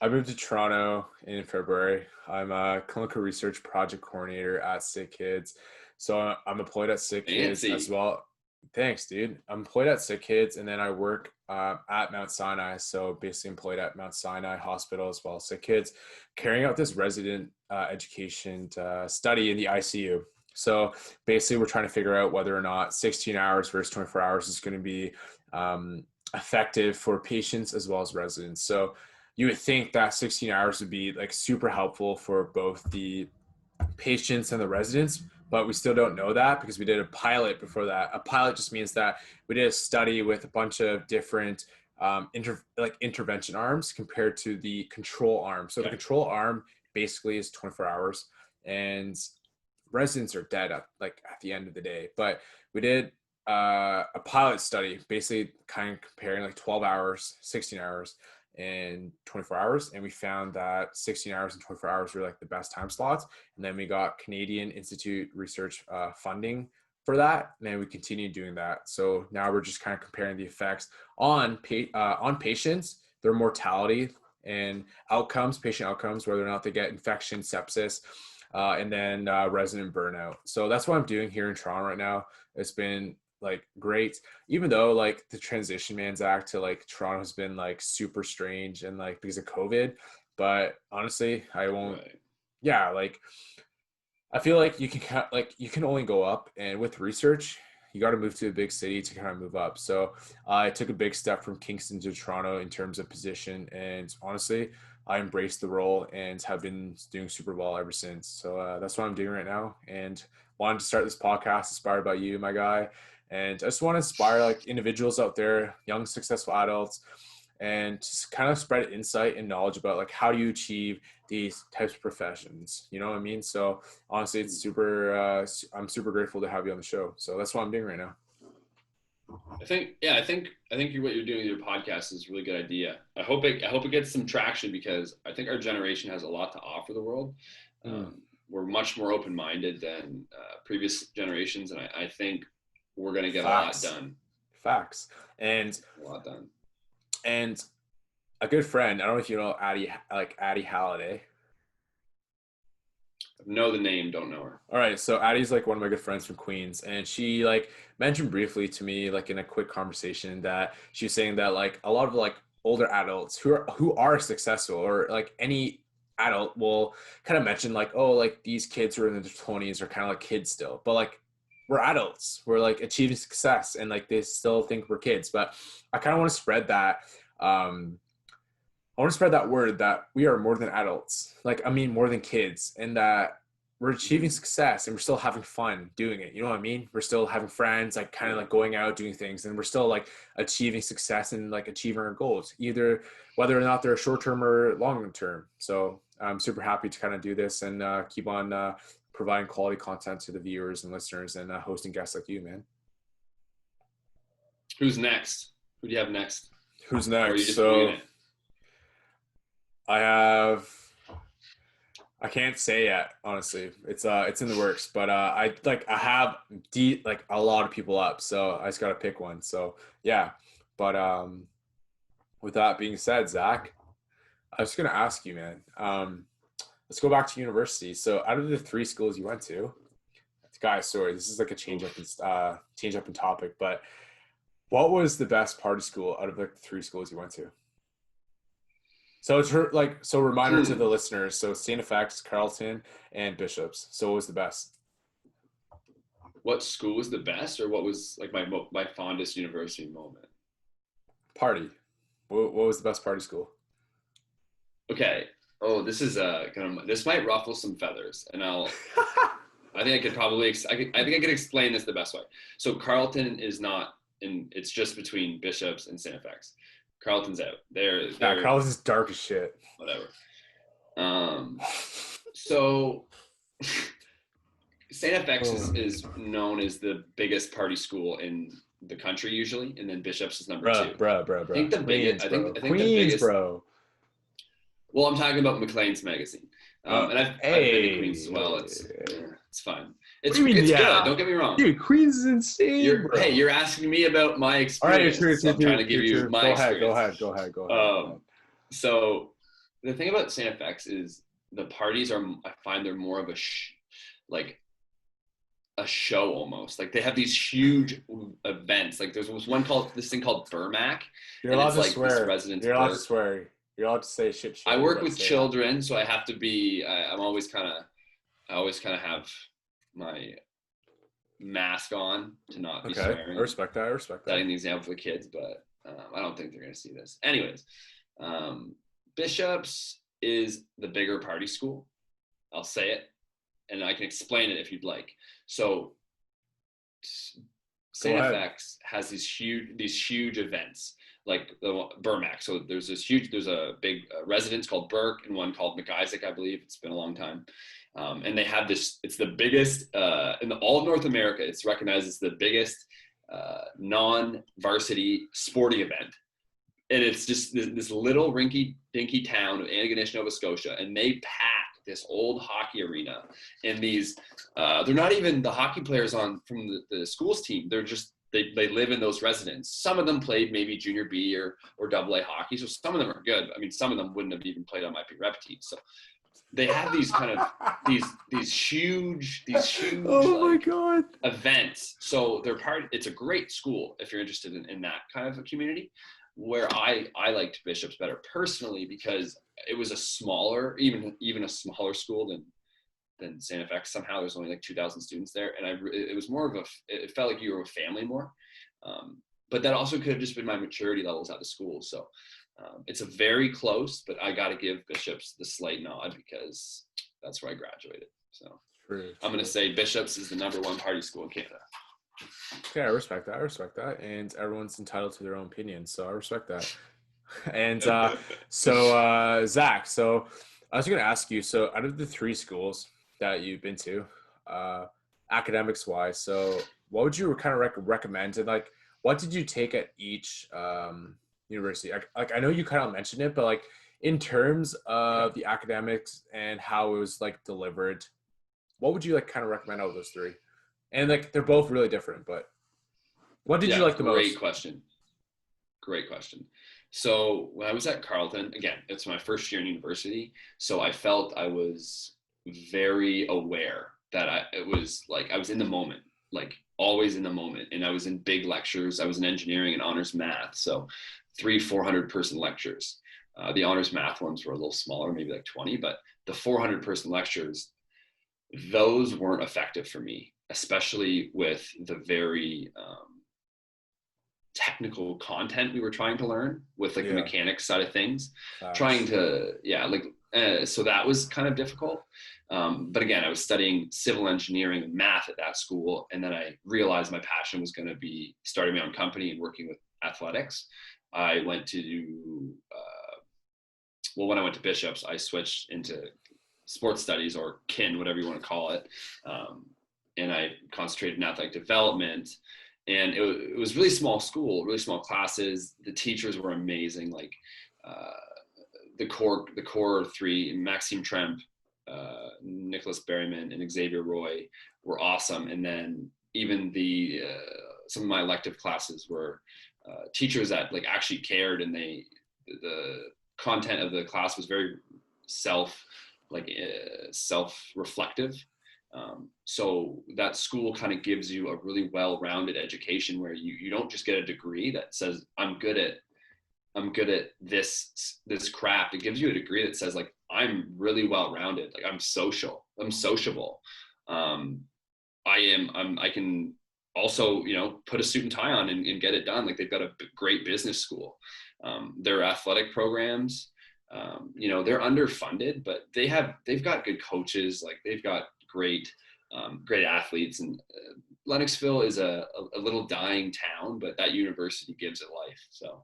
moved to Toronto in February. I'm a clinical research project coordinator at Sick Kids. So I'm employed at Sick Kids as Fancy. well. Thanks, dude. I'm employed at Sick Kids, and then I work at Mount Sinai. So basically employed at Mount Sinai Hospital as well as Sick Kids, carrying out this resident education study in the ICU. So basically, we're trying to figure out whether or not 16 hours versus 24 hours is going to be effective for patients as well as residents. So you would think that 16 hours would be like super helpful for both the patients and the residents, but we still don't know that because we did a pilot before that. A pilot just means that we did a study with a bunch of different intervention arms compared to the control arm. So the Okay. control arm basically is 24 hours, and residents are dead at the end of the day. But we did a pilot study, basically kind of comparing like 12 hours, 16 hours, and 24 hours, and we found that 16 hours and 24 hours were like the best time slots. And then we got Canadian Institute research funding for that, and then we continued doing that. So now we're just kind of comparing the effects on patients, their mortality and outcomes, patient outcomes, whether or not they get infection, sepsis, and then resident burnout. So that's what I'm doing here in Toronto right now. It's been like great, even though like the transition man's act to like Toronto has been like super strange and like because of COVID. But honestly, I won't. Right. Yeah, like I feel like you can only go up, and with research, you got to move to a big city to kind of move up. So I took a big step from Kingston to Toronto in terms of position, and honestly, I embraced the role and have been doing super well ever since. So that's what I'm doing right now, and wanted to start this podcast inspired by you, my guy. And I just want to inspire like individuals out there, young successful adults, and just kind of spread insight and knowledge about like how do you achieve these types of professions. You know what I mean? So honestly, it's super. I'm super grateful to have you on the show. So that's what I'm doing right now. I think what you're doing with your podcast is a really good idea. I hope it gets some traction because I think our generation has a lot to offer the world. Mm, We're much more open minded than previous generations, and I think we're going to get a lot facts, done. facts, and A lot done. and a good friend. I don't know if you know Addie Halliday. Know the name, don't know her. All right, so Addie's like one of my good friends from Queens, and she like mentioned briefly to me, like in a quick conversation, that she was saying that like a lot of like older adults who are successful, or like any adult will kind of mention like, oh, like these kids who are in their 20s are kind of like kids still, but like we're adults, we're like achieving success, and like they still think we're kids. But I kind of want to spread that. I want to spread that word that we are more than adults. Like, I mean, more than kids, and that we're achieving Mm-hmm. success and we're still having fun doing it. You know what I mean? We're still having friends, like kind of Yeah. like going out, doing things, and we're still like achieving success and like achieving our goals, either whether or not they're short term or long term. So I'm super happy to kind of do this and keep on providing quality content to the viewers and listeners, and hosting guests like you, man. Who's next? Who do you have next? Who's Or are you next? just winging So it? I have I can't say yet, honestly. It's in the works, but I have like a lot of people up, so I just gotta pick one. So yeah, but with that being said, Zach, I was gonna ask you, man. let's go back to university. So out of the three schools you went to, guys, sorry, this is like a change up in topic, but what was the best party school out of the three schools you went to? So it's so reminder to the listeners. So St. FX, Carleton, and Bishops. So what was the best? What school was the best, or what was like my fondest university moment? Party. What was the best party school? Okay. Oh, this is this might ruffle some feathers, and I think I could probably I think I could explain this the best way. So Carleton is not it's just between Bishops and St. FX. Carleton's out. They're Carleton's dark as shit. Whatever. So St. FX is known as the biggest party school in the country usually, and then Bishops is number two. Bro. I think the biggest. I think Queens, the biggest, bro. Well, I'm talking about McLean's magazine, and I've been to Queens as well. It's fine. It's good. Don't get me wrong. Dude, Queens is insane. Hey, you're asking me about my experience. All right, so I'm trying to give you my experience. Go ahead. So the thing about St. FX is the parties I find they're more of a show almost. Like they have these huge events. Like there was this thing called Burmac. You're allowed to swear. You're allowed to swear. You're allowed to say shit. I work with children, so I have to be. I always kind of have my mask on to not be swearing. I respect that. Setting the example for the kids, but I don't think they're going to see this. Anyways, Bishops is the bigger party school. I'll say it, and I can explain it if you'd like. So, St. FX has these huge events like the Burmac. So there's a big residence called Burke and one called McIsaac, I believe. It's been a long time. And they have this, it's the biggest in all of North America. It's recognized as the biggest non-varsity sporting event. And it's just this little rinky-dinky town of Antigonish, Nova Scotia. And they pack this old hockey arena. And these, they're not even the hockey players from the school's team. They're just, they live in those residences. Some of them played maybe junior B or double A hockey. So some of them are good. I mean, some of them wouldn't have even played on my rep team. So they have these kind of these huge oh my God events. So it's a great school if you're interested in that kind of a community. Where I liked Bishops better personally because it was a smaller, even a smaller school than St. FX. Somehow there's only like 2,000 students there, and it was more of it felt like you were a family more. But that also could have just been my maturity levels at the school. So it's a very close, but I got to give Bishops the slight nod because that's where I graduated. So I'm going to say Bishops is the #1 party school in Canada. Okay, I respect that. And everyone's entitled to their own opinion, so I respect that. And so Zach, so I was going to ask you, so out of the three schools that you've been to, academics wise, so what would you kind of recommend? And like, what did you take at each university? Like I know you kind of mentioned it, but like in terms of the academics and how it was like delivered, what would you like kind of recommend out of those three? And like they're both really different, but what did you like the most? Great question. So when I was at Carleton, again, it's my first year in university, so I felt I was very aware that I was in the moment, like always in the moment. And I was in big lectures. I was in engineering and honors math, so 300-400 person lectures. The honors math ones were a little smaller, maybe like 20, but the 400 person lectures, those weren't effective for me, especially with the very technical content we were trying to learn with like the mechanics side of things. So that was kind of difficult. But again, I was studying civil engineering and math at that school. And then I realized my passion was going to be starting my own company and working with athletics. I went to when I went to Bishops, I switched into sports studies, or kin, whatever you want to call it. And I concentrated in athletic development. And it was really small school, really small classes. The teachers were amazing. Like the core three, Maxime Tremp, Nicholas Berryman, and Xavier Roy were awesome. And then even some of my elective classes were teachers that like actually cared, and the content of the class was very self-reflective. So that school kind of gives you a really well-rounded education where you don't just get a degree that says I'm good at this craft. It gives you a degree that says like I'm really well-rounded, like I'm sociable. I can also, put a suit and tie on and get it done. Like they've got a great business school. Their athletic programs, they're underfunded, but they've got good coaches. Like they've got great athletes. And Lennoxville is a little dying town, but that university gives it life. So,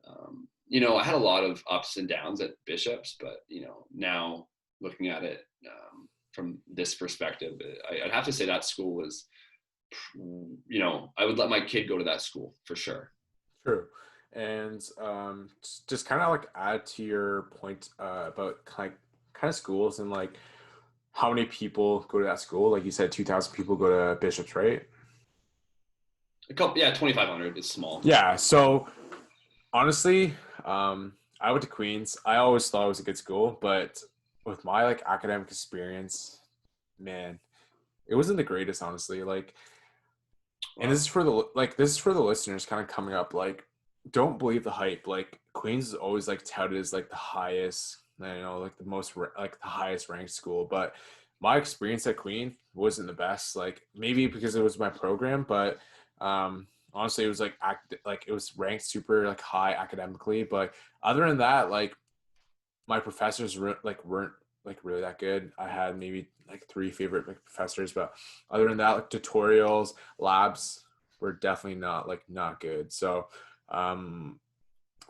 I had a lot of ups and downs at Bishop's, but, now looking at it from this perspective, I'd have to say that school was, I would let my kid go to that school for sure. True. And just kind of like add to your point about kind of schools and like how many people go to that school. Like you said, 2,000 people go to Bishop's, right? A couple, yeah, 2,500 is small. Yeah. So honestly, I went to Queens. I always thought it was a good school, but with my like academic experience, man, it wasn't the greatest, honestly. Like, and this is for the listeners kind of coming up. Like, don't believe the hype. Like, Queens is always like touted as like the highest, like the most like the highest ranked school. But my experience at Queen wasn't the best. Like, maybe because it was my program, but honestly, it was like it was ranked super like high academically. But other than that, like my professors weren't like really that good. I had maybe like 3 favorite like professors, but other than that, like tutorials, labs were definitely not good. So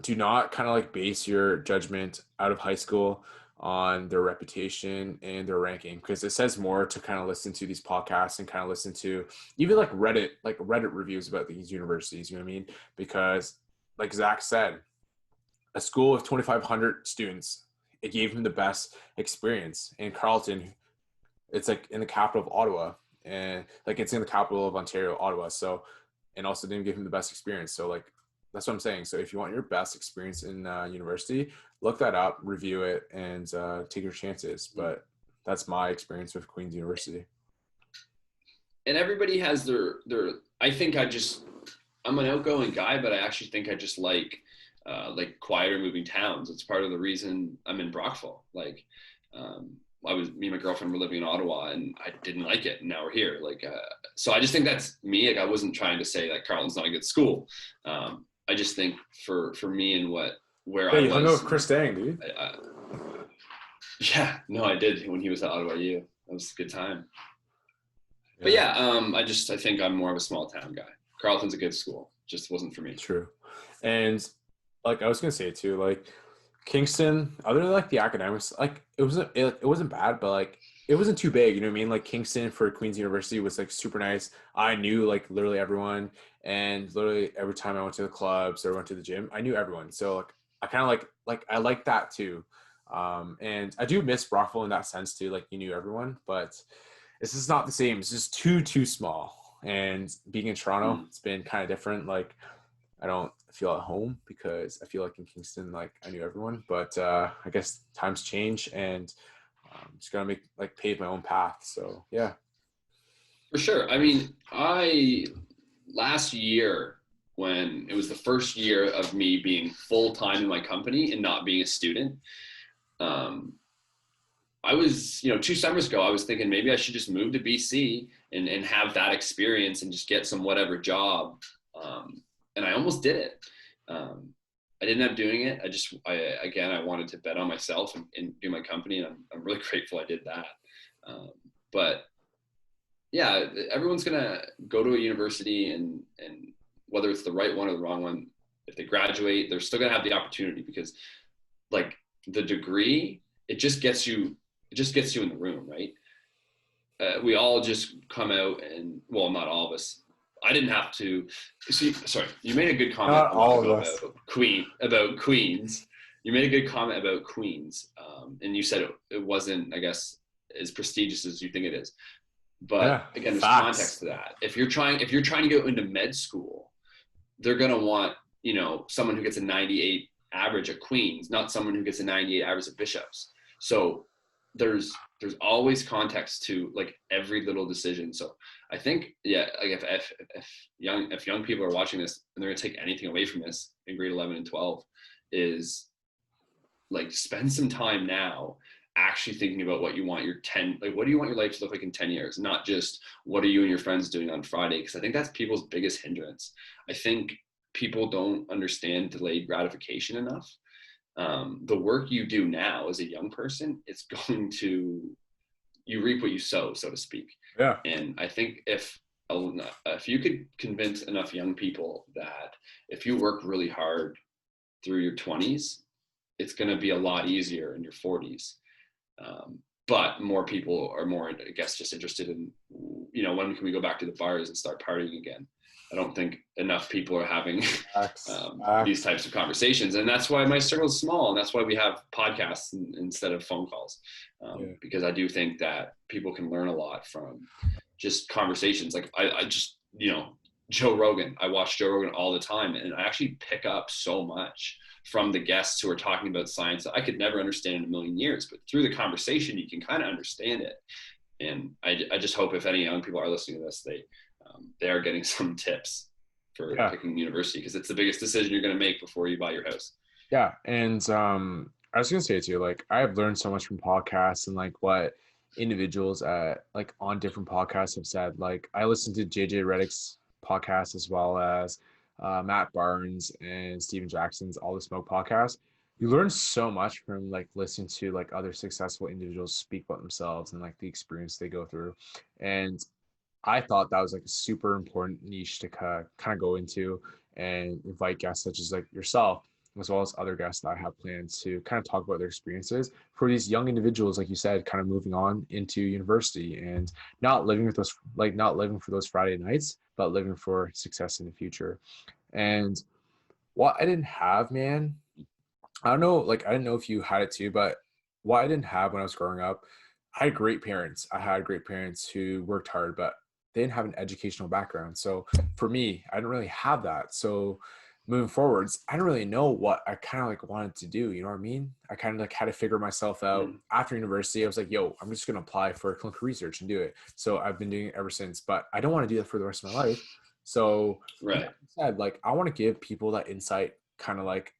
do not kind of like base your judgment out of high school on their reputation and their ranking, because it says more to kind of listen to these podcasts and kind of listen to even like Reddit reviews about these universities, you know what I mean? Because like Zach said, a school of 2,500 students, it gave him the best experience. And Carleton, it's like in the capital of Ottawa, and like it's in the capital of Ontario, Ottawa. So, and also didn't give him the best experience. So like, that's what I'm saying. So if you want your best experience in university, look that up, review it, and take your chances. But that's my experience with Queen's University. And everybody has their, I think I'm an outgoing guy, but I actually think I just like quieter moving towns. It's part of the reason I'm in Brockville. Like, me and my girlfriend were living in Ottawa and I didn't like it. And now we're here. Like, so I just think that's me. Like, I wasn't trying to say that Carleton's not a good school. I just think for me and where I You was. hung out with Chris Dang, dude. Yeah, no, I did when he was at Ottawa U. That was a good time. Yeah. But yeah, I think I'm more of a small town guy. Carleton's a good school. Just wasn't for me. True. And like I was gonna say too, like Kingston, other than like the academics, like it wasn't bad, but like it wasn't too big, you know what I mean? Like Kingston for Queen's University was like super nice. I knew like literally everyone, and literally every time I went to the clubs or went to the gym, I knew everyone. So like I kind of like I like that too. And I do miss Brockville in that sense too. Like you knew everyone, but it's just not the same. It's just too small. And being in Toronto, it's been kind of different. Like I don't feel at home because I feel like in Kingston, like I knew everyone, but I guess times change and I'm just gonna pave my own path. So yeah. For sure. I mean, last year when it was the first year of me being full-time in my company and not being a student, I was, 2 summers ago, I was thinking maybe I should just move to BC and have that experience and just get some whatever job. And I almost did it. I didn't end up doing it. I wanted to bet on myself and do my company. And I'm really grateful I did that. But yeah, everyone's going to go to a university and whether it's the right one or the wrong one, if they graduate, they're still going to have the opportunity because like the degree, it just gets you in the room, right? We all just come out and, well, not all of us. I didn't have to see. Sorry, you made a good comment Not all of us. about Queens. You made a good comment about Queens, and you said it wasn't, I guess, as prestigious as you think it is. But yeah, again, there's context to that. If you're trying to go into med school, they're gonna want someone who gets a 98 average at Queens, not someone who gets a 98 average at Bishop's. So there's always context to like every little decision. So I think, yeah, like if young people are watching this and they're gonna take anything away from this in grade 11 and 12, is like spend some time now actually thinking about what you want what do you want your life to look like in 10 years, not just what are you and your friends doing on Friday, because I think that's people's biggest hindrance. I think people don't understand delayed gratification enough. The work you do now as a young person, it's going to, you reap what you sow, so to speak. Yeah. And I think if you could convince enough young people that if you work really hard through your 20s, it's going to be a lot easier in your 40s. But more people are more, I guess, just interested in, when can we go back to the bars and start partying again? I don't think enough people are having these types of conversations. And that's why my circle is small. And that's why we have podcasts instead of phone calls. Because I do think that people can learn a lot from just conversations. Like I just, Joe Rogan, I watch Joe Rogan all the time, and I actually pick up so much from the guests who are talking about science that I could never understand in a million years, but through the conversation, you can kind of understand it. And I just hope if any young people are listening to this, they are getting some tips for picking university, because it's the biggest decision you're going to make before you buy your house. Yeah. And I was going to say too, like I've learned so much from podcasts and like what individuals like on different podcasts have said. Like I listened to JJ Redick's podcast as well as Matt Barnes and Steven Jackson's All the Smoke podcast. You learn so much from like listening to like other successful individuals speak about themselves and like the experience they go through. And I thought that was like a super important niche to kind of go into and invite guests such as like yourself, as well as other guests that I have planned to kind of talk about their experiences for these young individuals, like you said, kind of moving on into university and not living for those Friday nights, but living for success in the future. And what I didn't have, man, I don't know, like I didn't know if you had it too, but what I didn't have when I was growing up, I had great parents. I had great parents who worked hard, but they didn't have an educational background. So for me, I didn't really have that. So moving forwards, I didn't really know what I kind of like wanted to do. You know what I mean? I kind of like had to figure myself out after university. I was like, yo, I'm just going to apply for clinical research and do it. So I've been doing it ever since, but I don't want to do that for the rest of my life. So like I said, like I want to give people that insight, kind of like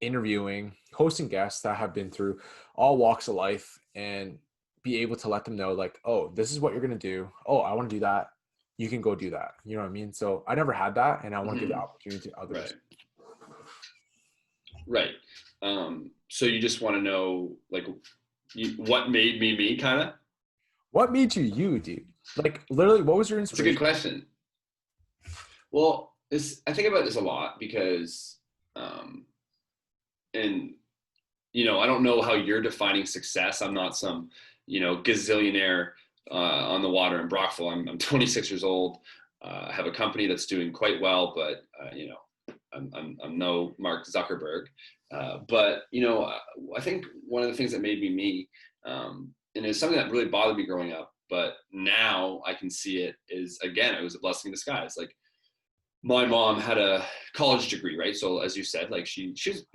interviewing, hosting guests that have been through all walks of life and be able to let them know like, oh, this is what you're going to do. Oh, I want to do that. You can go do that. You know what I mean? So I never had that, and I want to give the opportunity to others. Right. So you just want to know like what made me me, kind of? What made you you, dude? Like literally, what was your inspiration? It's a good question. Well, I think about this a lot because and I don't know how you're defining success. I'm not some gazillionaire on the water in Brockville. I'm 26 years old. I have a company that's doing quite well, but I'm no Mark Zuckerberg. But I think one of the things that made me me, and it's something that really bothered me growing up, but now I can see it is, again, it was a blessing in disguise. Like my mom had a college degree, right? So as you said, like she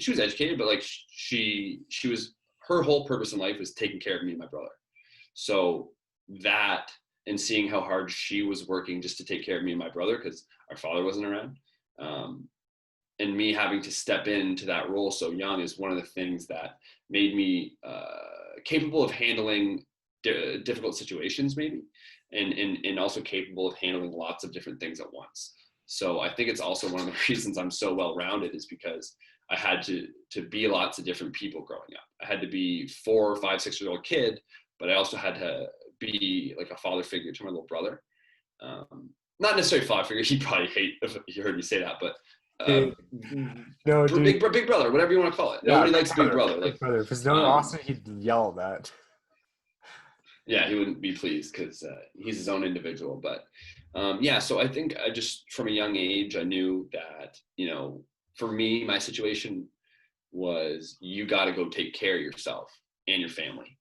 was educated, but like she was, her whole purpose in life was taking care of me and my brother. So that, and seeing how hard she was working just to take care of me and my brother because our father wasn't around, and me having to step into that role so young is one of the things that made me capable of handling difficult situations, maybe, and also capable of handling lots of different things at once. So I think it's also one of the reasons I'm so well-rounded is because I had to be lots of different people growing up. I had to be 4 or 5, 6-year-old kid, but I also had to be like a father figure to my little brother. Not necessarily father figure. He'd probably hate if he heard me say that, but no, dude. Big brother, whatever you want to call it. Nobody likes big brother. Like brother. If it's no Austin, he'd yell at that. Yeah, he wouldn't be pleased because he's his own individual. But so I think I just, from a young age, I knew that, for me, my situation was you got to go take care of yourself and your family,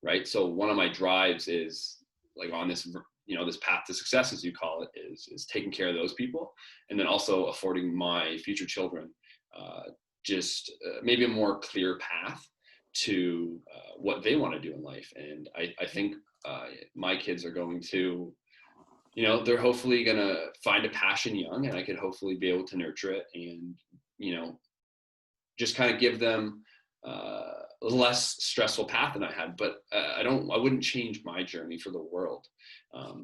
right? So one of my drives is like on this, this path to success, as you call it, is taking care of those people, and then also affording my future children just maybe a more clear path to what they want to do in life. And I think my kids are going to, they're hopefully going to find a passion young, and I could hopefully be able to nurture it and, just kind of give them a less stressful path than I had. But I wouldn't change my journey for the world.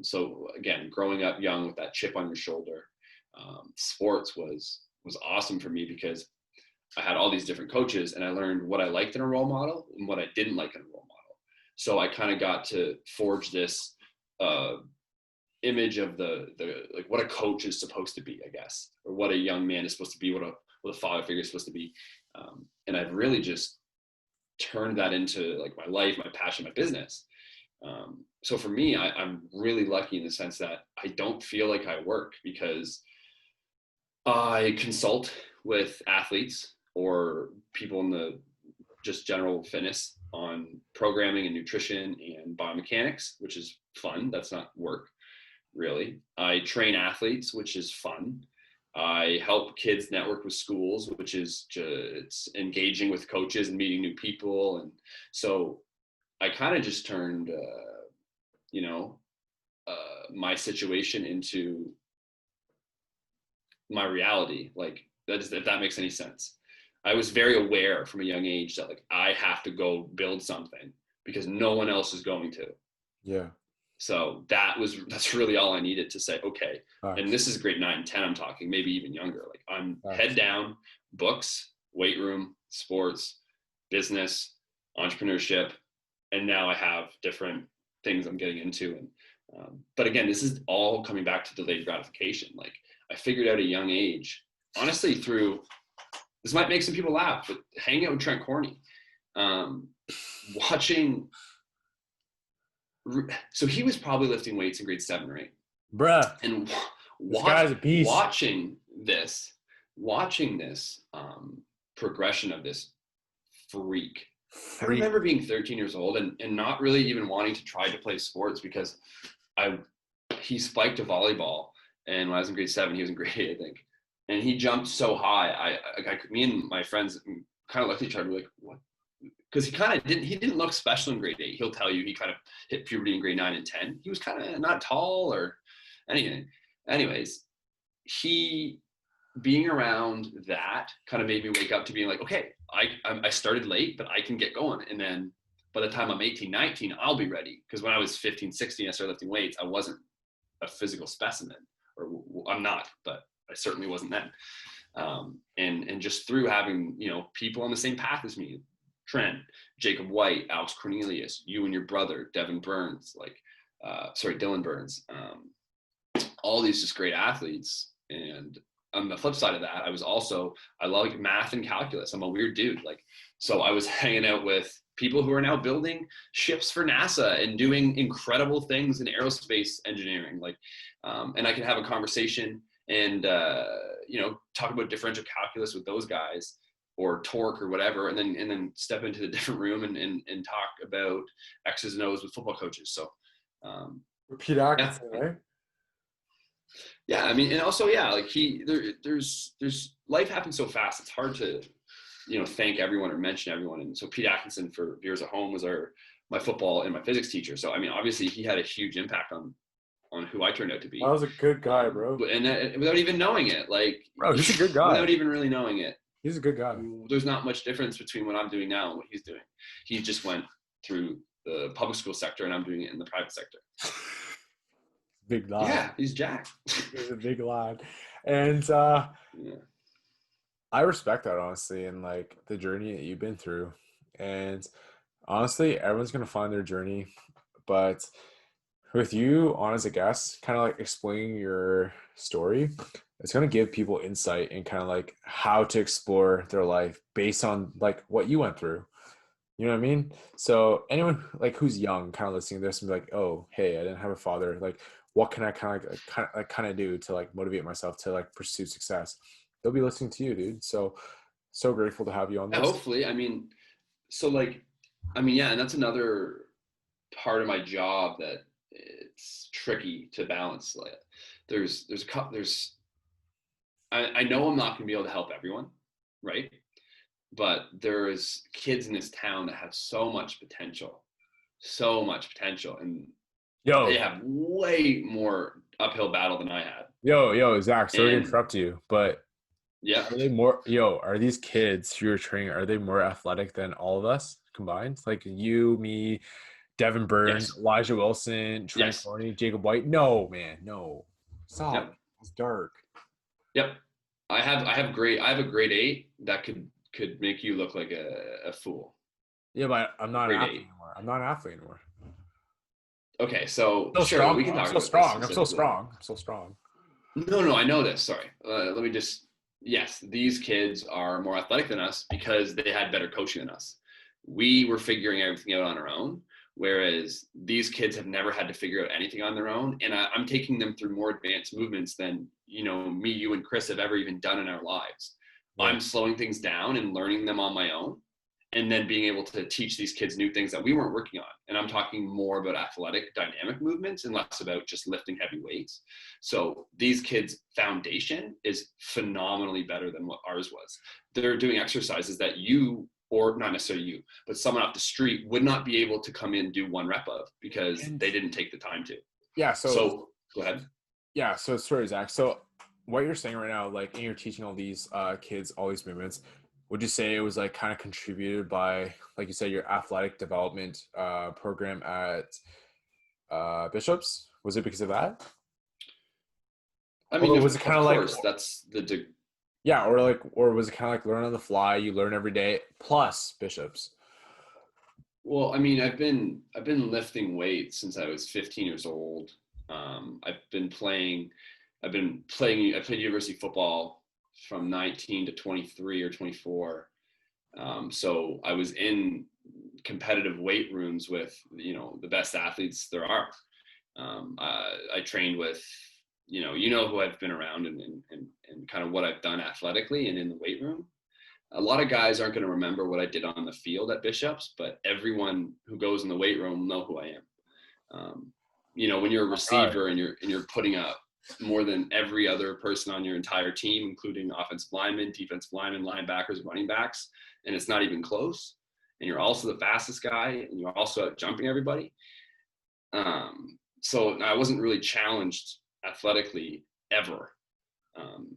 So again, growing up young with that chip on your shoulder, sports was awesome for me, because I had all these different coaches, and I learned what I liked in a role model and what I didn't like in a role model. So I kind of got to forge this image of the like what a coach is supposed to be, I guess, or what a young man is supposed to be, what a father figure is supposed to be. And I've really just turned that into like my life, my passion, my business. So for me, I'm really lucky in the sense that I don't feel like I work, because I consult with athletes or people in the just general fitness on programming and nutrition and biomechanics, which is fun. That's not work, really. I train athletes, which is fun. I help kids network with schools, which is it's engaging with coaches and meeting new people. And so I kind of just turned, my situation into my reality. Like that is, if that makes any sense. I was very aware from a young age that like I have to go build something because no one else is going to. Yeah. So that's really all I needed to say, okay. And this is grade 9, 10, I'm talking, maybe even younger. Like I'm head down, books, weight room, sports, business, entrepreneurship. And now I have different things I'm getting into. And, but again, this is all coming back to delayed gratification. Like I figured out at a young age, honestly, through, this might make some people laugh, but hanging out with Trent Corney, watching, so he was probably lifting weights in grade 7 or 8. Bruh. And This guy's a beast. Watching this progression of this freak. I remember being 13 years old and not really even wanting to try to play sports, because he spiked to volleyball, and when I was in grade 7, he was in grade 8, I think, and he jumped so high. Me and my friends kind of looked at each other like, what? Because he didn't look special in grade 8. He'll tell you he kind of hit puberty in grade 9 and 10. He was kind of not tall or anything. Anyways, he being around that kind of made me wake up to being like, okay, I started late, but I can get going. And then by the time I'm 18, 19, I'll be ready. Because when I was 15, 16, I started lifting weights. I wasn't a physical specimen, or I'm not, but I certainly wasn't then. And just through having, people on the same path as me, Trent, Jacob White, Alex Cornelius, you and your brother, Dylan Burns, all these just great athletes. And on the flip side of that, I love math and calculus. I'm a weird dude. So I was hanging out with people who are now building ships for NASA and doing incredible things in aerospace engineering. And I could have a conversation and, talk about differential calculus with those guys, or torque or whatever, and then step into the different room and talk about X's and O's with football coaches. So, Pete Atkinson, right? Yeah, I mean, and also, there's life happens so fast. It's hard to, thank everyone or mention everyone. And so Pete Atkinson, for viewers at home, was my football and my physics teacher. So, I mean, obviously he had a huge impact on who I turned out to be. That was a good guy, bro. And without even knowing it, bro, he's a good guy. Without even really knowing it. He's a good guy. There's not much difference between what I'm doing now and what he's doing. He just went through the public school sector, and I'm doing it in the private sector. Big lad. Yeah, he's jacked. He's a big lad. And I respect that, honestly, and the journey that you've been through. And honestly, everyone's going to find their journey. But with you on as a guest, kind of explaining your story, it's going to give people insight and kind of how to explore their life based on what you went through. You know what I mean? So anyone who's young, kind of listening to this and be like, oh, hey, I didn't have a father. What can I kind of do to motivate myself to pursue success? They'll be listening to you, dude. So grateful to have you on this. Hopefully. I mean, and that's another part of my job that it's tricky to balance. I know I'm not going to be able to help everyone, right? but there is kids in this town that have so much potential, and they Yo, have way more uphill battle than I had. yo, Zach, sorry to And interrupt you, but yeah, are these kids who you're training, are they more athletic than all of us combined? Like you, me, Devin Burns, yes, Elijah Wilson, Trent yes, Corney, Jacob White? No, man, no. Stop. yep, It's dark. yep. I have a grade 8 that could make you look like a fool. Yeah, but I'm not an Grade athlete 8. anymore. I'm not an athlete anymore. Okay, so Still sure, strong we can though. I'm talk still about this strong. I'm still specifically. strong. I'm still strong. No, no, I know this. Sorry. Let me just. Yes, these kids are more athletic than us because they had better coaching than us. We were figuring everything out on our own, whereas these kids have never had to figure out anything on their own. And I'm taking them through more advanced movements than me, you, and Chris have ever even done in our lives. Yeah. I'm slowing things down and learning them on my own, and then being able to teach these kids new things that we weren't working on. And I'm talking more about athletic dynamic movements and less about just lifting heavy weights. So these kids' foundation is phenomenally better than what ours was. They're doing exercises that you, or not necessarily you, but someone off the street would not be able to come in and do one rep of because And they didn't take the time to. yeah, so So go ahead. yeah, so sorry, Zach. So what you're saying right now, like, and you're teaching all these kids all these movements, would you say it was like kind of contributed by, like you said, your athletic development program at Bishops? Was it because of that, I mean, or was it kind of of like, course, that's the yeah, or was it kind of like learn on the fly? You learn every day plus Bishops. Well, I mean, I've been lifting weights since I was 15 years old. I've been playing. I played university football from 19 to 23 or 24. So I was in competitive weight rooms with the best athletes there are. I trained with who I've been around, and kind of what I've done athletically and in the weight room. A lot of guys aren't going to remember what I did on the field at Bishops, but everyone who goes in the weight room will know who I am. When you're a All right. receiver and you're putting up more than every other person on your entire team, including offensive linemen, defensive linemen, linebackers, running backs, and it's not even close, and you're also the fastest guy, and you're also out jumping everybody. So I wasn't really challenged athletically ever. Um,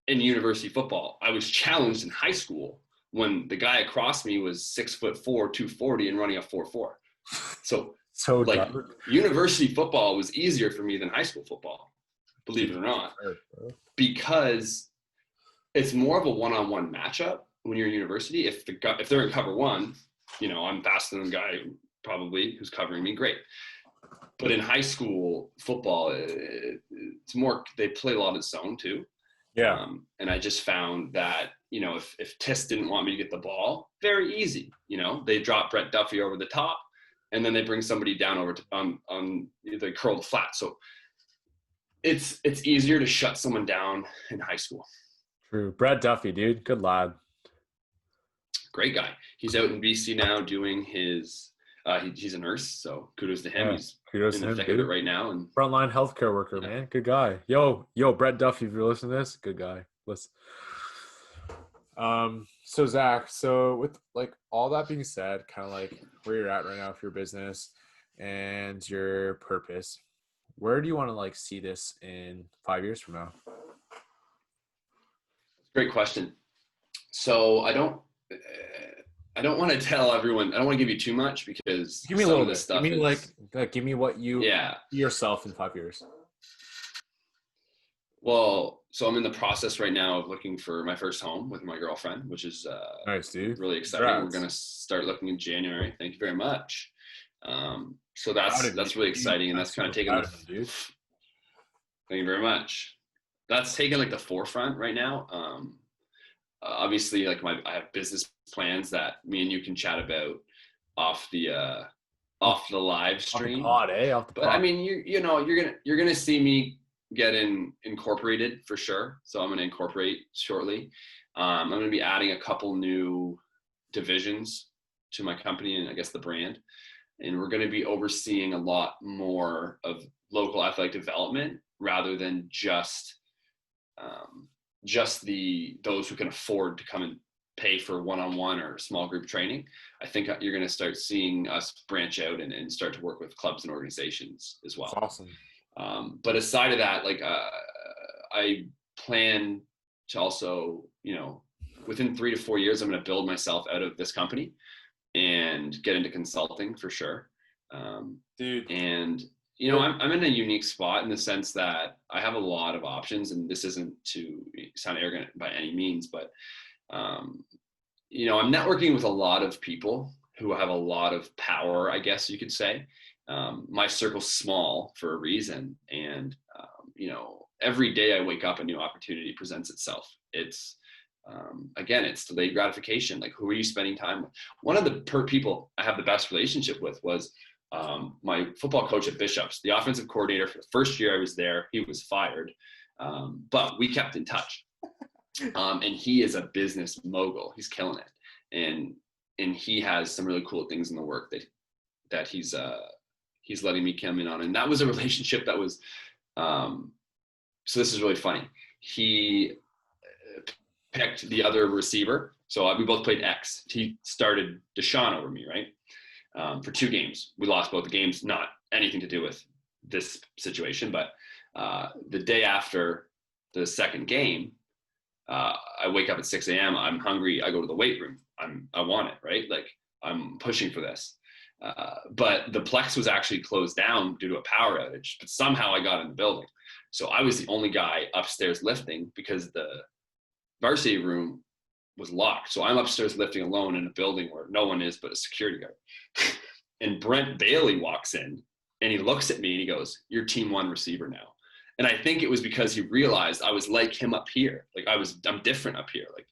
in university football, I was challenged in high school when the guy across me was 6'4", 240, and running a 4.4. So So like dark. university football was easier for me than high school football, believe it or Jesus not, Christ, bro. because it's more of a one-on-one matchup when you're in university. If they're in cover one, I'm faster than the guy probably who's covering me. Great. But in high school football, it's more, they play a lot of zone too. Yeah. And I just found that, if Tiss didn't want me to get the ball, very easy. They drop Brett Duffy over the top, and then they bring somebody down over on they curl the flat. So it's easier to shut someone down in high school. True. Brad Duffy, dude. Good lad. Great guy. He's out in BC now doing his. He's a nurse, so kudos to him. Yeah. He's Kudos in to the him, thick of it dude. right now, and Frontline healthcare worker, yeah. man. Good guy. Yo, Brett Duffy, if you're listening to this, good guy. Listen. So Zach, so with like all that being said, kind of like where you're at right now with your business and your purpose, where do you want to like see this in 5 years from now? Great question. So I don't want to tell everyone. I don't want to give you too much because Give me a some little of this bit. Give stuff me is, give me what you yeah. see yourself in 5 years. Well, so I'm in the process right now of looking for my first home with my girlfriend, which is Nice, dude. really exciting. We're Congrats. gonna start looking in January. Thank you very much. So Proud of you, that's really dude. exciting, and I'm that's kind super of taken proud the. of you, dude. Thank you very much. That's taken like the forefront right now. Obviously, like I have business plans that me and you can chat about off the off the live Off the stream. pod, eh? Off the But I pod. mean, you're gonna see me get incorporated for sure. So I'm gonna incorporate shortly. I'm gonna be adding a couple new divisions to my company and I guess the brand, and we're gonna be overseeing a lot more of local athletic development rather than just those who can afford to come and pay for one-on-one or small group training. I think you're going to start seeing us branch out and start to work with clubs and organizations as That's well. awesome. But aside of that, like I plan to also, within 3 to 4 years, I'm going to build myself out of this company and get into consulting for sure. Dude. And I'm in a unique spot in the sense that I have a lot of options, and this isn't to sound arrogant by any means, but I'm networking with a lot of people who have a lot of power, I guess you could say. My circle's small for a reason, and every day I wake up, a new opportunity presents itself. It's again, it's delayed gratification. Like, who are you spending time with? One of the people I have the best relationship with was my football coach at Bishop's, the offensive coordinator for the first year I was there. He was fired, but we kept in touch. And he is a business mogul. He's killing it, and he has some really cool things in the work that he's letting me come in on. And that was a relationship that was. So this is really funny. He picked the other receiver. So we both played X. He started Deshaun over me, right? For 2 games. We lost both the games, not anything to do with this situation, but the day after the second game, I wake up at 6 a.m. I'm hungry. I go to the weight room. I want it, right? Like, I'm pushing for this. But the Plex was actually closed down due to a power outage, but somehow I got in the building. So I was the only guy upstairs lifting because the varsity room was locked. So I'm upstairs lifting alone in a building where no one is but a security guard. And Brent Bailey walks in and he looks at me and he goes, "You're team 1 receiver now." And I think it was because he realized I was like him up here. Like, I'm different up here. Like,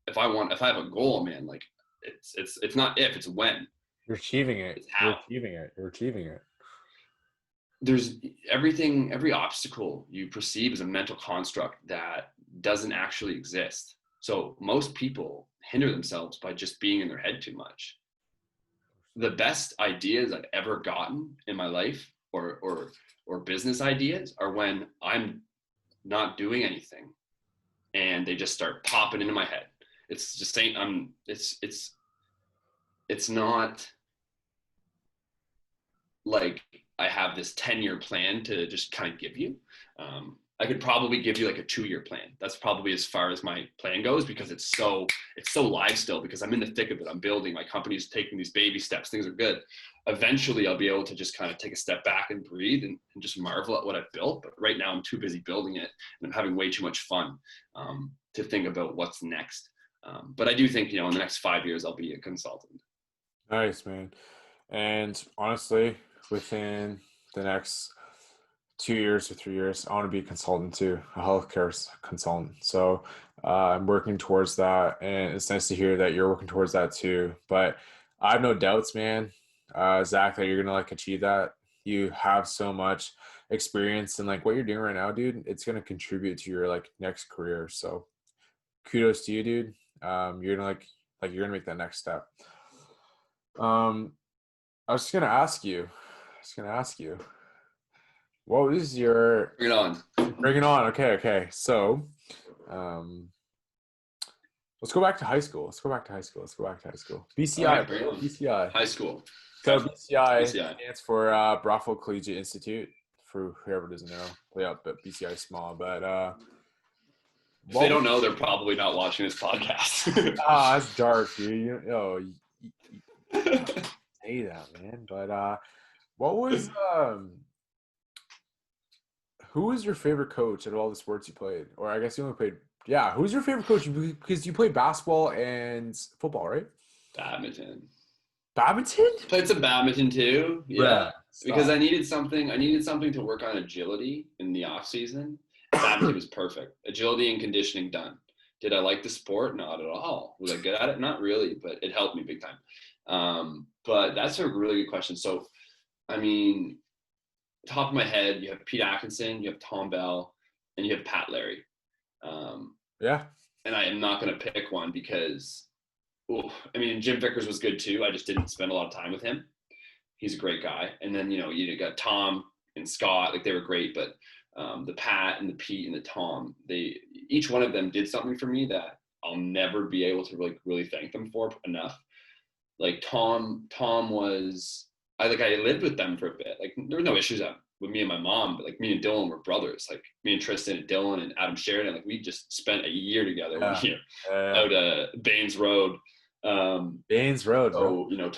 if I have a goal, man, like it's not if, it's when. You're achieving it. It's how. You're achieving it. There's every obstacle you perceive as a mental construct that doesn't actually exist. So most people hinder themselves by just being in their head too much. The best ideas I've ever gotten in my life or business ideas are when I'm not doing anything and they just start popping into my head. It's just saying it's not like I have this 10-year plan to just kind of give you. I could probably give you like a 2-year plan. That's probably as far as my plan goes, because it's so live still, because I'm in the thick of it. I'm building, my company's taking these baby steps. Things are good. Eventually I'll be able to just kind of take a step back and breathe and just marvel at what I've built. But right now I'm too busy building it, and I'm having way too much fun to think about what's next. But I do think, in the next 5 years, I'll be a consultant. Nice, man. And honestly, within the next 2 years or 3 years, I want to be a consultant too, a healthcare consultant. So I'm working towards that, and it's nice to hear that you're working towards that too. But I have no doubts, man, Zach, that you're gonna achieve that. You have so much experience, and what you're doing right now, dude, it's gonna contribute to your next career. So kudos to you, dude. You're gonna you're gonna make that next step. I was just gonna ask you. What was your Bring it on. Bring it on. Okay. So, let's go back to high school. BCI. Right, bring it on. BCI. High school. So BCI stands for Brockville Collegiate Institute. For whoever doesn't know, but BCI is small. But if they don't know, they're probably not watching this podcast. That's dark, dude. You say that, man. But what was who was your favorite coach out of all the sports you played? Or I guess you only played. Yeah, who's your favorite coach? Because you played basketball and football, right? Badminton. Played some badminton too. Yeah. Stop. Because I needed something to work on agility in the off season. Badminton was perfect. Agility and conditioning done. Did I like the sport? Not at all. Was I good at it? Not really, but it helped me big time. But that's a really good question. So, I mean, top of my head, you have Pete Atkinson, you have Tom Bell, and you have Pat Larry. Yeah. And I am not going to pick one because, Jim Vickers was good too. I just didn't spend a lot of time with him. He's a great guy. And then, you got Tom and Scott, they were great, but the Pat and the Pete and the Tom, each one of them did something for me that I'll never be able to really thank them for enough. Like Tom was, I lived with them for a bit. Like there were no issues with me and my mom, but like me and Dylan were brothers. Like me and Tristan and Dylan and Adam Sheridan, like we just spent a year together, 1 year out Baines Road. Baines Road, so, bro.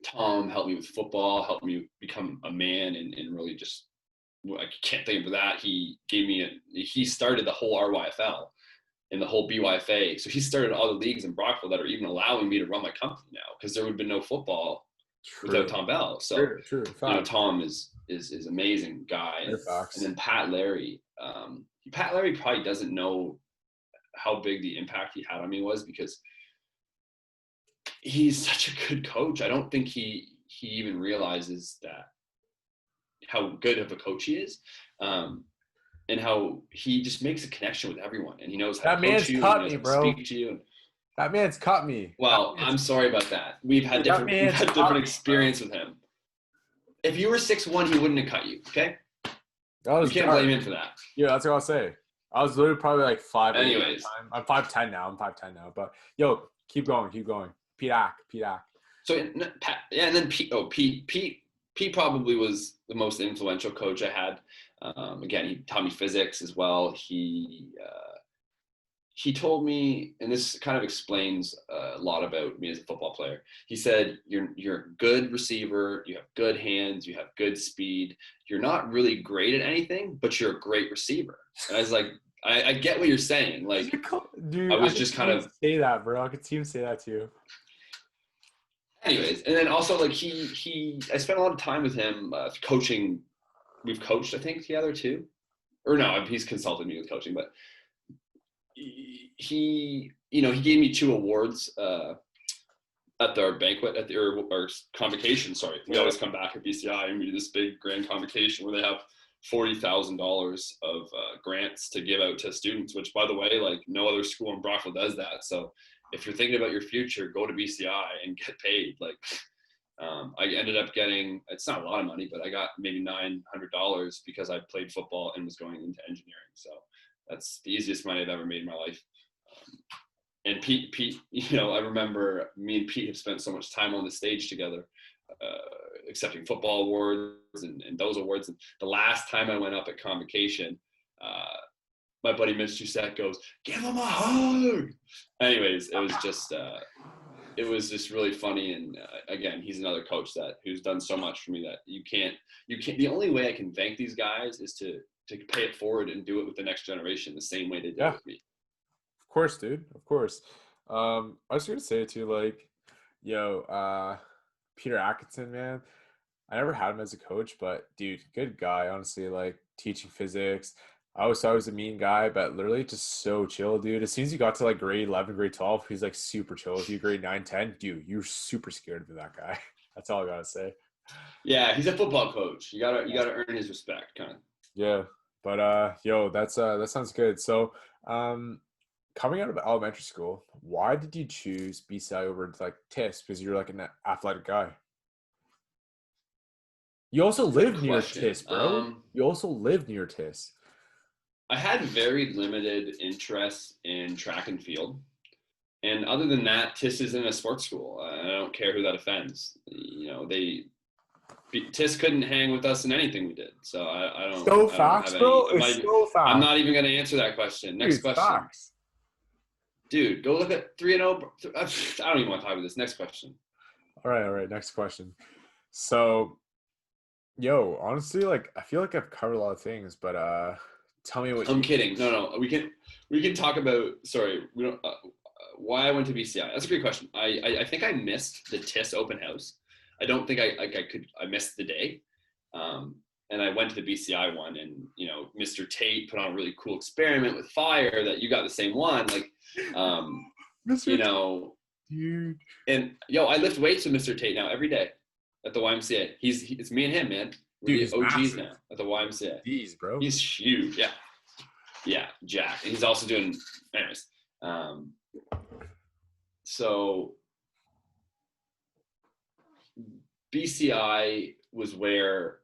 Tom helped me with football, helped me become a man, and really just, I can't think of that. He started the whole RYFL and the whole BYFA. So he started all the leagues in Brockville that are even allowing me to run my company now, because there would have been no football without Tom Bell. So, true. Tom is amazing guy. And then Pat Larry. Pat Larry probably doesn't know how big the impact he had on me was, because he's such a good coach. I don't think he even realizes that how good of a coach he is, and how he just makes a connection with everyone, and he knows how to coach you, and he knows how to speak to you. That man's cut me. Well, I'm sorry about that. We've had different experience with him. If you were 6'1", he wouldn't have cut you. Okay, you can't blame him for that. Yeah, that's what I'll say. I was literally probably like 5'8". Anyways, I'm 5'10" now. But yo, keep going. Pete Ack. So and then Pete probably was the most influential coach I had. Again, he taught me physics as well. He told me, and this kind of explains a lot about me as a football player. He said, you're a good receiver, you have good hands, you have good speed. You're not really great at anything, but you're a great receiver. And I was like, I get what you're saying. Like, dude, I was just kind of say that, bro. I could see him say that too. Anyways, and then also like I spent a lot of time with him coaching. We've coached, I think, together too, or no, he's consulted me with coaching, but he gave me 2 awards at our banquet our convocation. Sorry, we always come back at BCI and we do this big grand convocation where they have $40,000 of grants to give out to students. Which, by the way, like no other school in Brockville does that. So if you're thinking about your future, go to BCI and get paid. Like I ended up getting, it's not a lot of money, but I got maybe $900 because I played football and was going into engineering. So that's the easiest money I've ever made in my life. And Pete, I remember me and Pete have spent so much time on the stage together, accepting football awards and those awards. And the last time I went up at convocation, my buddy Mitch Doucette goes, "Give him a hug." Anyways, it was just really funny. And again, he's another coach who's done so much for me that you can't. The only way I can thank these guys is to pay it forward and do it with the next generation the same way they did it with me. Of course, dude. Of course. I was gonna say too, like, Peter Atkinson, man. I never had him as a coach, but dude, good guy. Honestly, like teaching physics. I always thought he was a mean guy, but literally just so chill, dude. As soon as you got to like grade 11, grade 12, he's like super chill. If you grade 9, 10, dude, you're super scared of that guy. That's all I gotta say. Yeah, he's a football coach. You gotta earn his respect, kind of. Yeah, but that sounds good. So, coming out of elementary school, why did you choose BCI over like TIS? Because you're like an athletic guy. You also live near TIS, bro. You also live near TIS. I had very limited interest in track and field. And other than that, TIS isn't a sports school. I don't care who that offends. TIS couldn't hang with us in anything we did. So I don't. So facts, bro. It's so facts. I'm not even going to answer that question. Next question. Facts. Dude, go look at 3-0. I don't even want to talk about this. Next question. All right. Next question. So, honestly, like I feel like I've covered a lot of things, but tell me what. I'm kidding. No. We can talk about. Sorry, we don't. Why I went to BCI. That's a great question. I think I missed the TIS open house. I don't think I missed the day. And I went to the BCI one, and Mr. Tate put on a really cool experiment with fire that you got the same one. Like, dude. And I lift weights with Mr. Tate now every day at the YMCA. It's me and him, man. Dude, he's OGs massive. now at the YMCA. Jeez, bro. He's huge. Yeah, Jack. And he's also doing, anyways. So BCI was where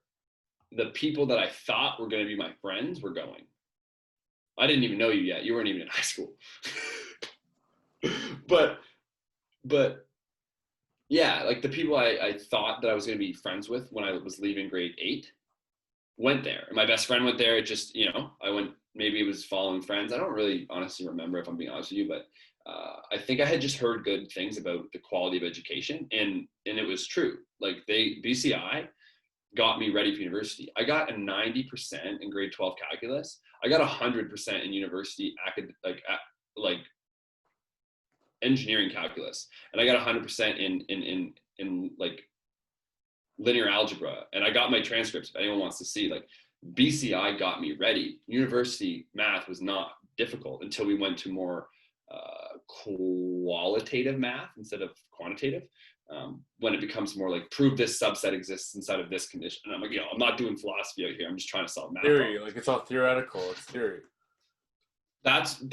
the people that I thought were going to be my friends were going. I didn't even know you yet. You weren't even in high school. but but yeah, like the people I thought that I was going to be friends with when I was leaving grade 8 went there. And my best friend went there. It just, I went, maybe it was following friends. I don't really honestly remember, if I'm being honest with you, but I think I had just heard good things about the quality of education, and it was true. Like BCI got me ready for university. I got a 90% in grade 12 calculus. I got 100% in university like engineering calculus, and I got 100% in like linear algebra, and I got my transcripts if anyone wants to see. Like BCI got me ready. University math was not difficult until we went to more qualitative math instead of quantitative. When it becomes more like prove this subset exists inside of this condition, and I'm like, I'm not doing philosophy out here. I'm just trying to solve math Theory, problems. like it's all theoretical. It's theory. That's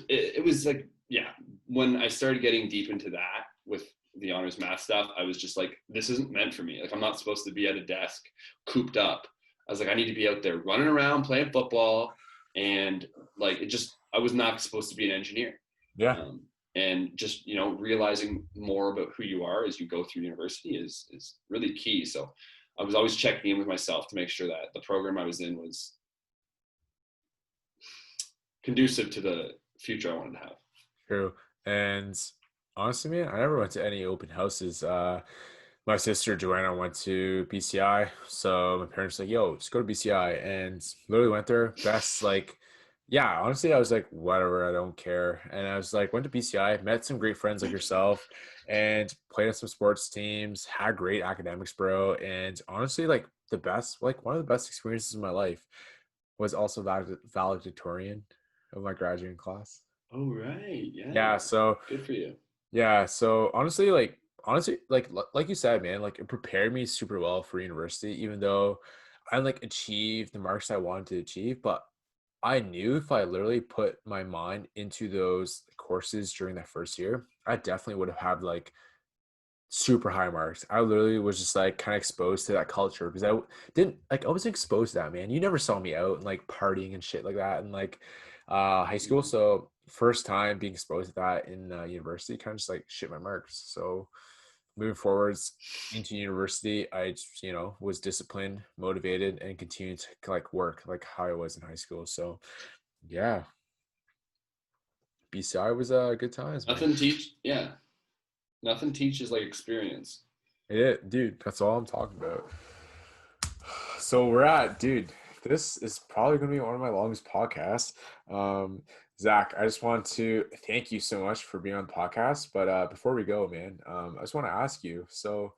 it was like, yeah. When I started getting deep into that with the honors math stuff, I was just like, this isn't meant for me. Like, I'm not supposed to be at a desk cooped up. I was like, I need to be out there running around playing football, and like I was not supposed to be an engineer. Yeah. And just realizing more about who you are as you go through university is really key. So I was always checking in with myself to make sure that the program I was in was conducive to the future I wanted to have. True. And honestly, man, I never went to any open houses. My sister Joanna went to BCI, so my parents were like, "Yo, just go to BCI," and literally went there. Best, like, yeah. Honestly, I was like, whatever, I don't care. And I was like, went to BCI, met some great friends like yourself, and played on some sports teams. Had great academics, bro. And honestly, like the best, like one of the best experiences of my life was also valedictorian of my graduating class. Oh, right. Yeah. Yeah, so Good for you. yeah, so honestly, like you said, man, like it prepared me super well for university, even though I like achieved the marks I wanted to achieve. But I knew if I literally put my mind into those courses during that first year, I definitely would have had like super high marks. I literally was just like kind of exposed to that culture because didn't like I wasn't exposed to that, man. You never saw me out and like partying and shit like that in like high school. Mhm. So first time being exposed to that in university kind of just like shit my marks. So moving forwards into university, I just, was disciplined, motivated, and continued to like work like how I was in high school. So yeah, BCI was good times, man. Yeah, nothing teaches like experience. Yeah, dude, that's all I'm talking about. So we're at, dude. This is probably going to be one of my longest podcasts. Um, Zach, I just want to thank you so much for being on the podcast. But before we go, man, I just want to ask you. So,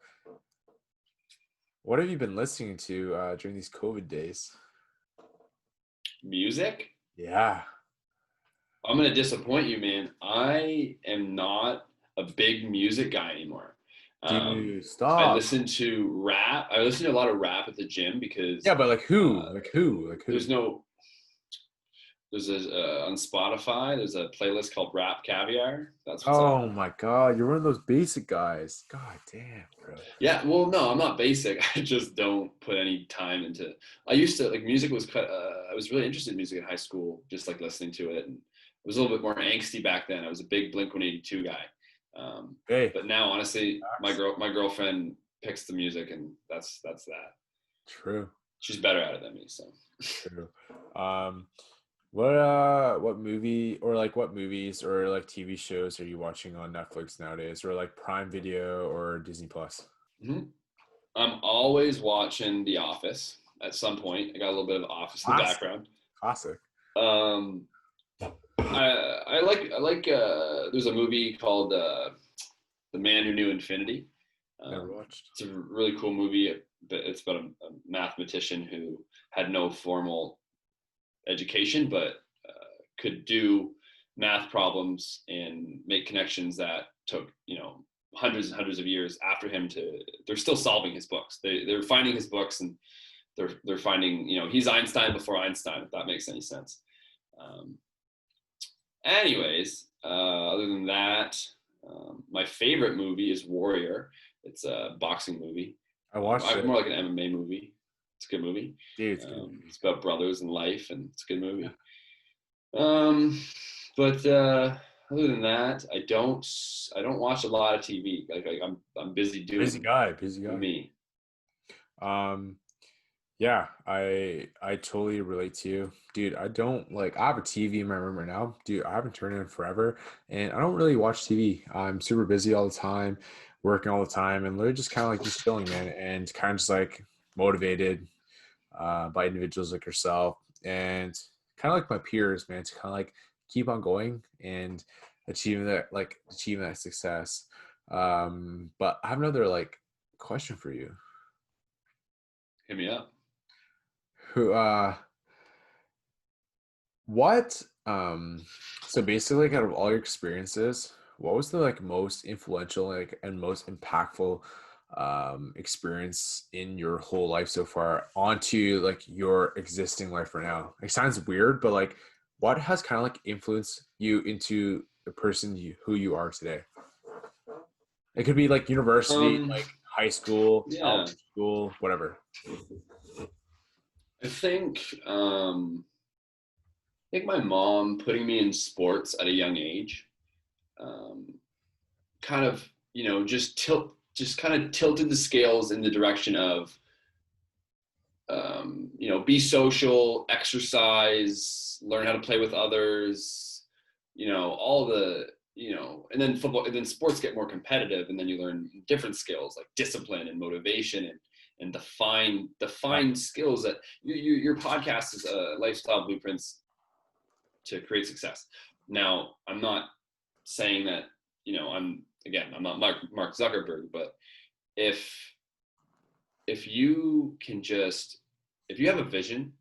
what have you been listening to during these COVID days? Music? Yeah, I'm gonna disappoint you, man. I am not a big music guy anymore. Um, dude, I stop. listen to rap. I listen to a lot of rap at the gym Yeah, because but like who? uh, Like who? Like who? there's no there's a on Spotify. There's a playlist called Rap Caviar. That's what's Oh on. my God, you're one of those basic guys. God damn, bro. Yeah, well, no, I'm not basic. I just don't put any time into. I used to like music was quite. I was really interested in music in high school, just like listening to it, and it was a little bit more angsty back then. I was a big Blink 182 guy, Hey, but now honestly, facts. my girlfriend picks the music, and that's that. True. She's better at it than me, so. True. Um, what movie or like what movies or like TV shows are you watching on Netflix nowadays or like Prime Video or Disney Plus? Mhm. I'm always watching The Office at some point. I got a little bit of Office in the Classic. background. Classic. Um, I like there's a movie called The Man Who Knew Infinity. Never watched. It's a really cool movie. It's about a mathematician who had no formal education, but could do math problems and make connections that took hundreds and hundreds of years after him to. They're still solving his books. They're finding his books, and they're finding he's Einstein before Einstein, if that makes any sense. Um, Anyways, other than that, my favorite movie is Warrior. It's a boxing movie. I watched it. More like an MMA movie. It's a good movie. Dude, it's a good movie. It's about brothers and life, and it's a good Yeah. movie. But Other than that, I don't watch a lot of TV. Like I'm busy Busy doing guy, busy guy. me. Um, yeah, I totally relate to you, dude. I don't like. I have a TV in my room right now, dude. I haven't turned it in forever, and I don't really watch TV. I'm super busy all the time, working all the time, and literally just kind of like just chilling, man, and kind of just like motivated by individuals like yourself and kind of like my peers, man, to kind of like keep on going and achieving that success. But I have another like question for you. Hit me up. Who what so basically like, out of all your experiences, what was the like most influential like and most impactful experience in your whole life so far onto like your existing life right now? It sounds weird, but like what has kind of like influenced you into the person who you are today? It could be like university, Um, like high school, yeah, elementary school, whatever. I think I think my mom putting me in sports at a young age, um, kind of just kind of tilted the scales in the direction of be social, exercise, learn how to play with others, all the, and then football, and then sports get more competitive, and then you learn different skills like discipline and motivation and define skills that your podcast is lifestyle blueprints to create success. Now, I'm not saying that, I'm not Mark Zuckerberg, but if if you can just if you have a vision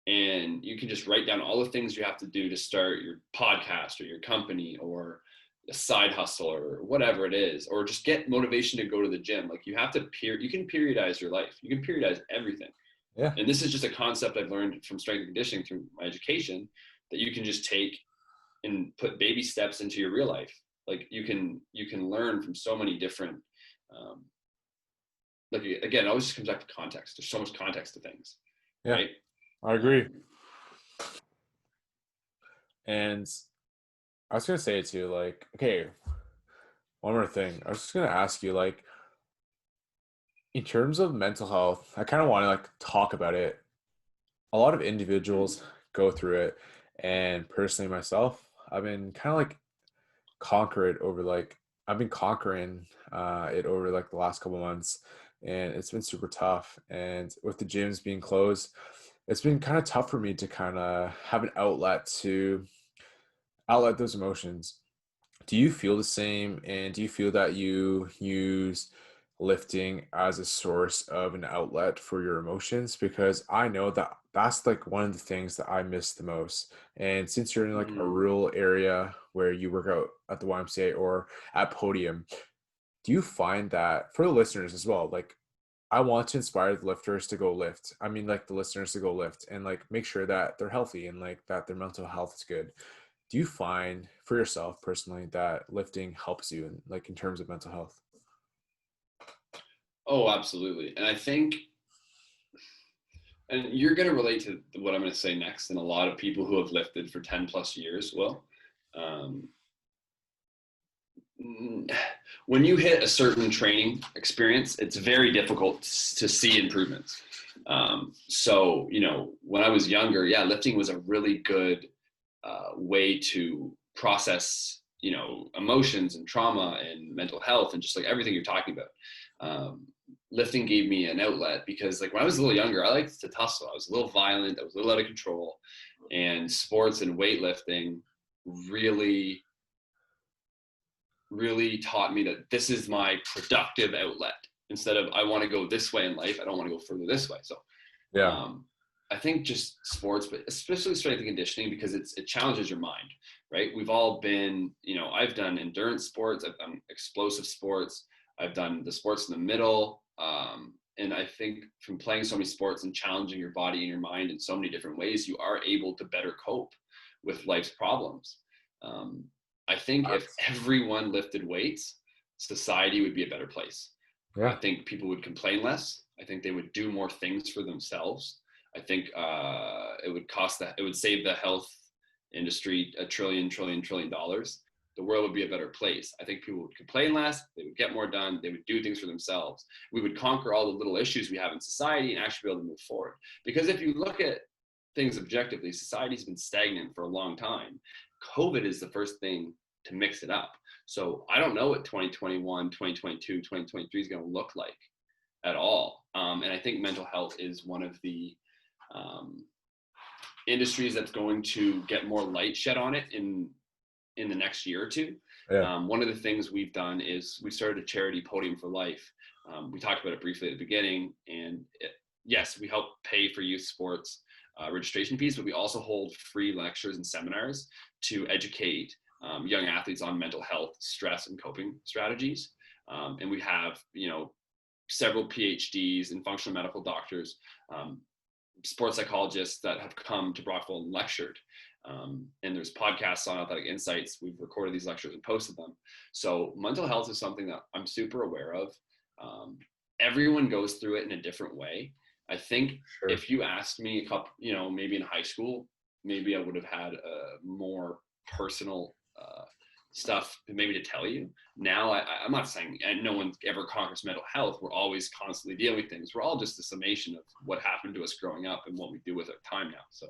and you can just write down all the things you have to do to start your podcast or your company or a side hustle or whatever it is, or just get motivation to go to the gym. Like you can periodize your life. You can periodize everything. Yeah. And this is just a concept I've learned from strength and conditioning through my education, that you can just take and put baby steps into your real life. Like you can learn from so many different, um, like again, it always just comes back to context. There's so much context to things, Yeah, right? I agree. Um, And I was gonna say too, like, okay, one more thing. I was just gonna ask you, like, in terms of mental health, I kind of want to like talk about it. A lot of mm, individuals go through it, and personally myself, I've been kind of like conquer it over like I've been conquering it over like the last couple months, and it's been super tough. And with the gyms being closed, it's been kind of tough for me to kind of have an outlet to outlet those emotions. Do you feel the same? And do you feel that you use lifting as a source of an outlet for your emotions? Because I know that that's like one of the things that I miss the most. And since you're in like a mm. rural area where you work out at the YMCA or at Podium, do you find that for the listeners as well, like I want to inspire the lifters to go lift. I mean, like the listeners to go lift and like make sure that they're healthy and like that their mental health is good. Do you find for yourself personally that lifting helps you in like in terms of mental health? Oh, absolutely. And I think, and you're going to relate to what I'm going to say next, and a lot of people who have lifted for 10 plus years will. Um, when you hit a certain training experience, it's very difficult to see improvements. So, when I was younger, yeah, lifting was a really good way to process, emotions and trauma and mental health and just like everything you're talking about. Um, Lifting gave me an outlet because like when I was a little younger, I liked to tussle. I was a little violent. I was a little out of control, and sports and weightlifting really really taught me that this is my productive outlet instead of I want to go this way in life. I don't want to go further this way. So Yeah. um, I think just sports, but especially strength and conditioning, because it challenges your mind, right? We've all been, I've done endurance sports, I've done explosive sports, I've done the sports in the middle. And I think from playing so many sports and challenging your body and your mind in so many different ways, you are able to better cope with life's problems. Um, I think if That's, everyone lifted weights, society would be a better place. I yeah. think people would complain less. I think they would do more things for themselves. I think it would save the health industry $1 trillion dollars. the world would be a better place. I think people would complain less, they would get more done, they would do things for themselves. We would conquer all the little issues we have in society and actually be able to move forward. Because if you look at things objectively, society's been stagnant for a long time. COVID is the first thing to mix it up. So I don't know what 2021, 2022, 2023 is going to look like at all. And I think mental health is one of the industries that's going to get more light shed on it in the next year or two. Yeah. One of the things we've done is we started a charity, Podium for Life. We talked about it briefly at the beginning, and yes, we help pay for youth sports registration fees, but we also hold free lectures and seminars to educate young athletes on mental health, stress, and coping strategies. And we have, several PhDs and functional medical doctors, sports psychologists that have come to Brockville and lectured. And there's podcasts on Athletic Insights. We've recorded these lectures and posted them. So mental health is something that I'm super aware of. Everyone goes through it in a different way. I think if you asked me a couple, maybe in high school, maybe I would have had more personal stuff maybe to tell you. Now, I'm not saying no one ever conquers mental health. We're always constantly dealing with things. We're all just a summation of what happened to us growing up and what we do with our time now. So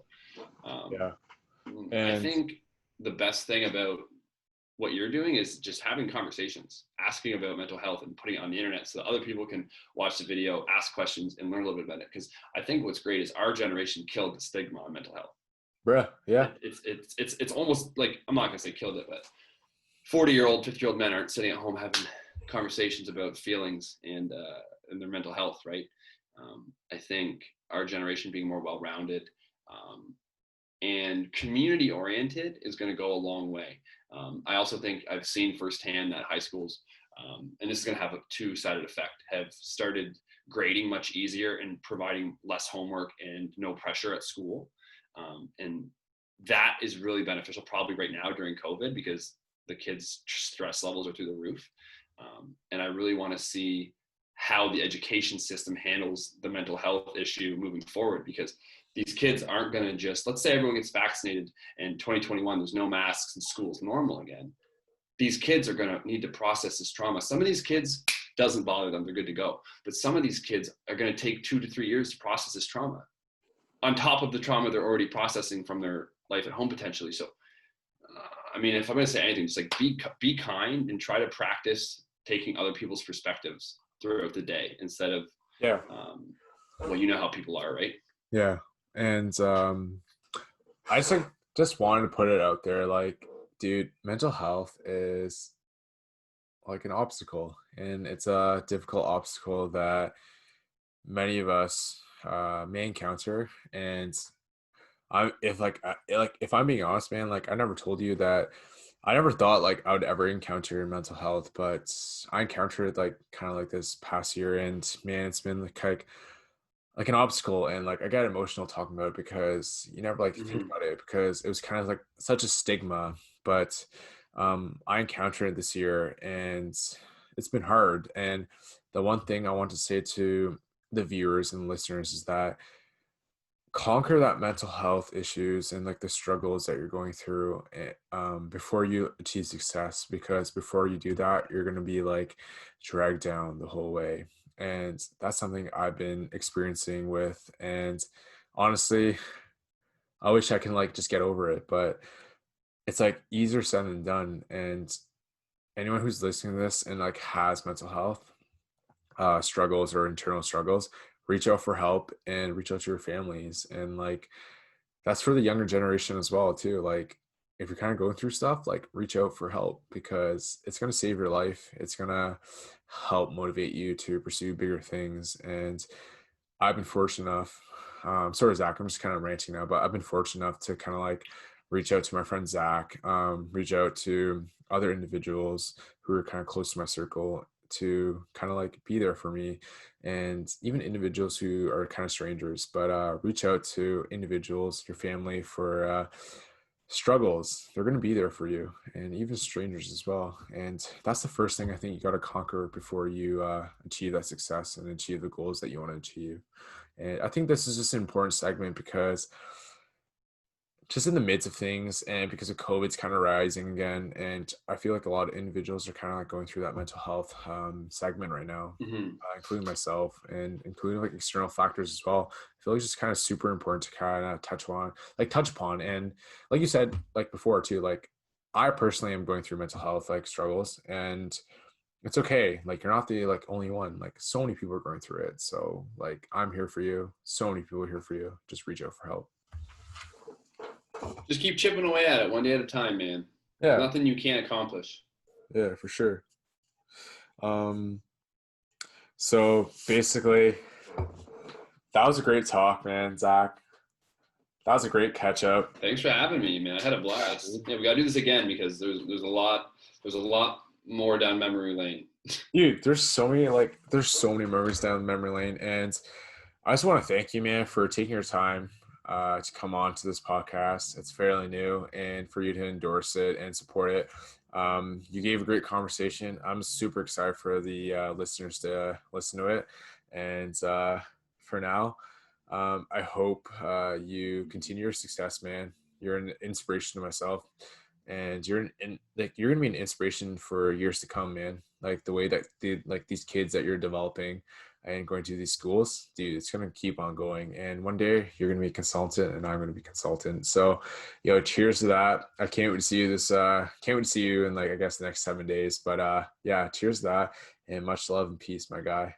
I think the best thing about what you're doing is just having conversations, asking about mental health and putting it on the internet so that other people can watch the video, ask questions, and learn a little bit about it. Because I think what's great is our generation killed the stigma on mental health. Bruh, yeah. It's almost like, I'm not gonna say killed it, but 40-year-old, 50-year-old men aren't sitting at home having conversations about feelings and their mental health, right? I think our generation being more well-rounded and community-oriented is going to go a long way. I also think I've seen firsthand that high schools, and this is going to have a two-sided effect, have started grading much easier and providing less homework and no pressure at school. And that is really beneficial probably right now during COVID because the kids' stress levels are through the roof. And I really want to see how the education system handles the mental health issue moving forward, because these kids aren't going to just, let's say everyone gets vaccinated and 2021, there's no masks and school's normal again. These kids are going to need to process this trauma. Some of these kids doesn't bother them, they're good to go. But some of these kids are going to take 2 to 3 years to process this trauma on top of the trauma they're already processing from their life at home potentially. So I mean, if I'm going to say anything, just like be kind and try to practice taking other people's perspectives throughout the day instead of, well, you know how people are, right? Yeah. And I just wanted to put it out there, like, dude, mental health is like an obstacle, and it's a difficult obstacle that many of us may encounter. And if I'm being honest, man, like I never told you that I never thought like I would ever encounter mental health, but I encountered it like kind of like this past year, and man, it's been like an obstacle, and like I got emotional talking about it because you never like think about it because it was kind of like such a stigma. But I encountered it this year, and it's been hard. And the one thing I want to say to the viewers and listeners is that conquer that mental health issues and like the struggles that you're going through before you achieve success, because before you do that you're going to be like dragged down the whole way. And that's something I've been experiencing with, and honestly I wish I can like just get over it, but it's like easier said than done. And anyone who's listening to this and like has mental health struggles or internal struggles, reach out for help and reach out to your families. And like that's for the younger generation as well too. Like if you're kind of going through stuff, like reach out for help, because it's going to save your life. It's going to help motivate you to pursue bigger things. And I've been fortunate enough, sorry Zach, I'm just kind of ranting now, but I've been fortunate enough to kind of like reach out to my friend Zach, reach out to other individuals who are kind of close to my circle to kind of like be there for me, and even individuals who are kind of strangers, but reach out to individuals, your family, for struggles. They're going to be there for you, and even strangers as well. And that's the first thing I think you got to conquer before you achieve that success and achieve the goals that you want to achieve. And I think this is just an important segment because just in the midst of things, and because of COVID's kind of rising again, and I feel like a lot of individuals are kind of like going through that mental health segment right now, Hmm. including myself and including like external factors as well. I feel like it's just kind of super important to kind of touch upon, and like you said, like before too, like I personally am going through mental health like struggles, and it's okay. Like you're not the like only one. Like so many people are going through it. So like I'm here for you. So many people are here for you. Just reach out for help. Just keep chipping away at it one day at a time, man. There's Yeah, nothing you can't accomplish. yeah, for sure. Um, so basically, that was a great talk, man, Zach. That was a great catch up. Thanks for having me, man. I had a blast. Yeah, we gotta do this again because there's a lot more down memory lane. Dude, there's so many memories down memory lane, and I just want to thank you, man, for taking your time to come on to this podcast. It's fairly new, and for you to endorse it and support it. You gave a great conversation. I'm super excited for the listeners to listen to it, and for now, I hope you continue your success, man. You're an inspiration to myself, and you're gonna be an inspiration for years to come, man. Like the way that these kids that you're developing and going to these schools, dude, it's gonna keep on going. And one day you're gonna be a consultant, and I'm gonna be a consultant. So, cheers to that. I can't wait to see you can't wait to see you in like I guess the next 7 days. But yeah, cheers to that, and much love and peace, my guy.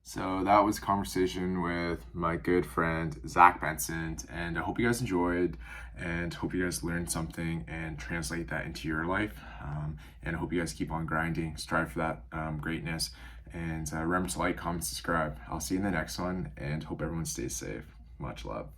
So that was a conversation with my good friend Zach Benson, and I hope you guys enjoyed, and hope you guys learned something and translate that into your life. And I hope you guys keep on grinding, strive for that greatness, and remember to like, comment, subscribe. I'll see you in the next one, and hope everyone stays safe. Much love.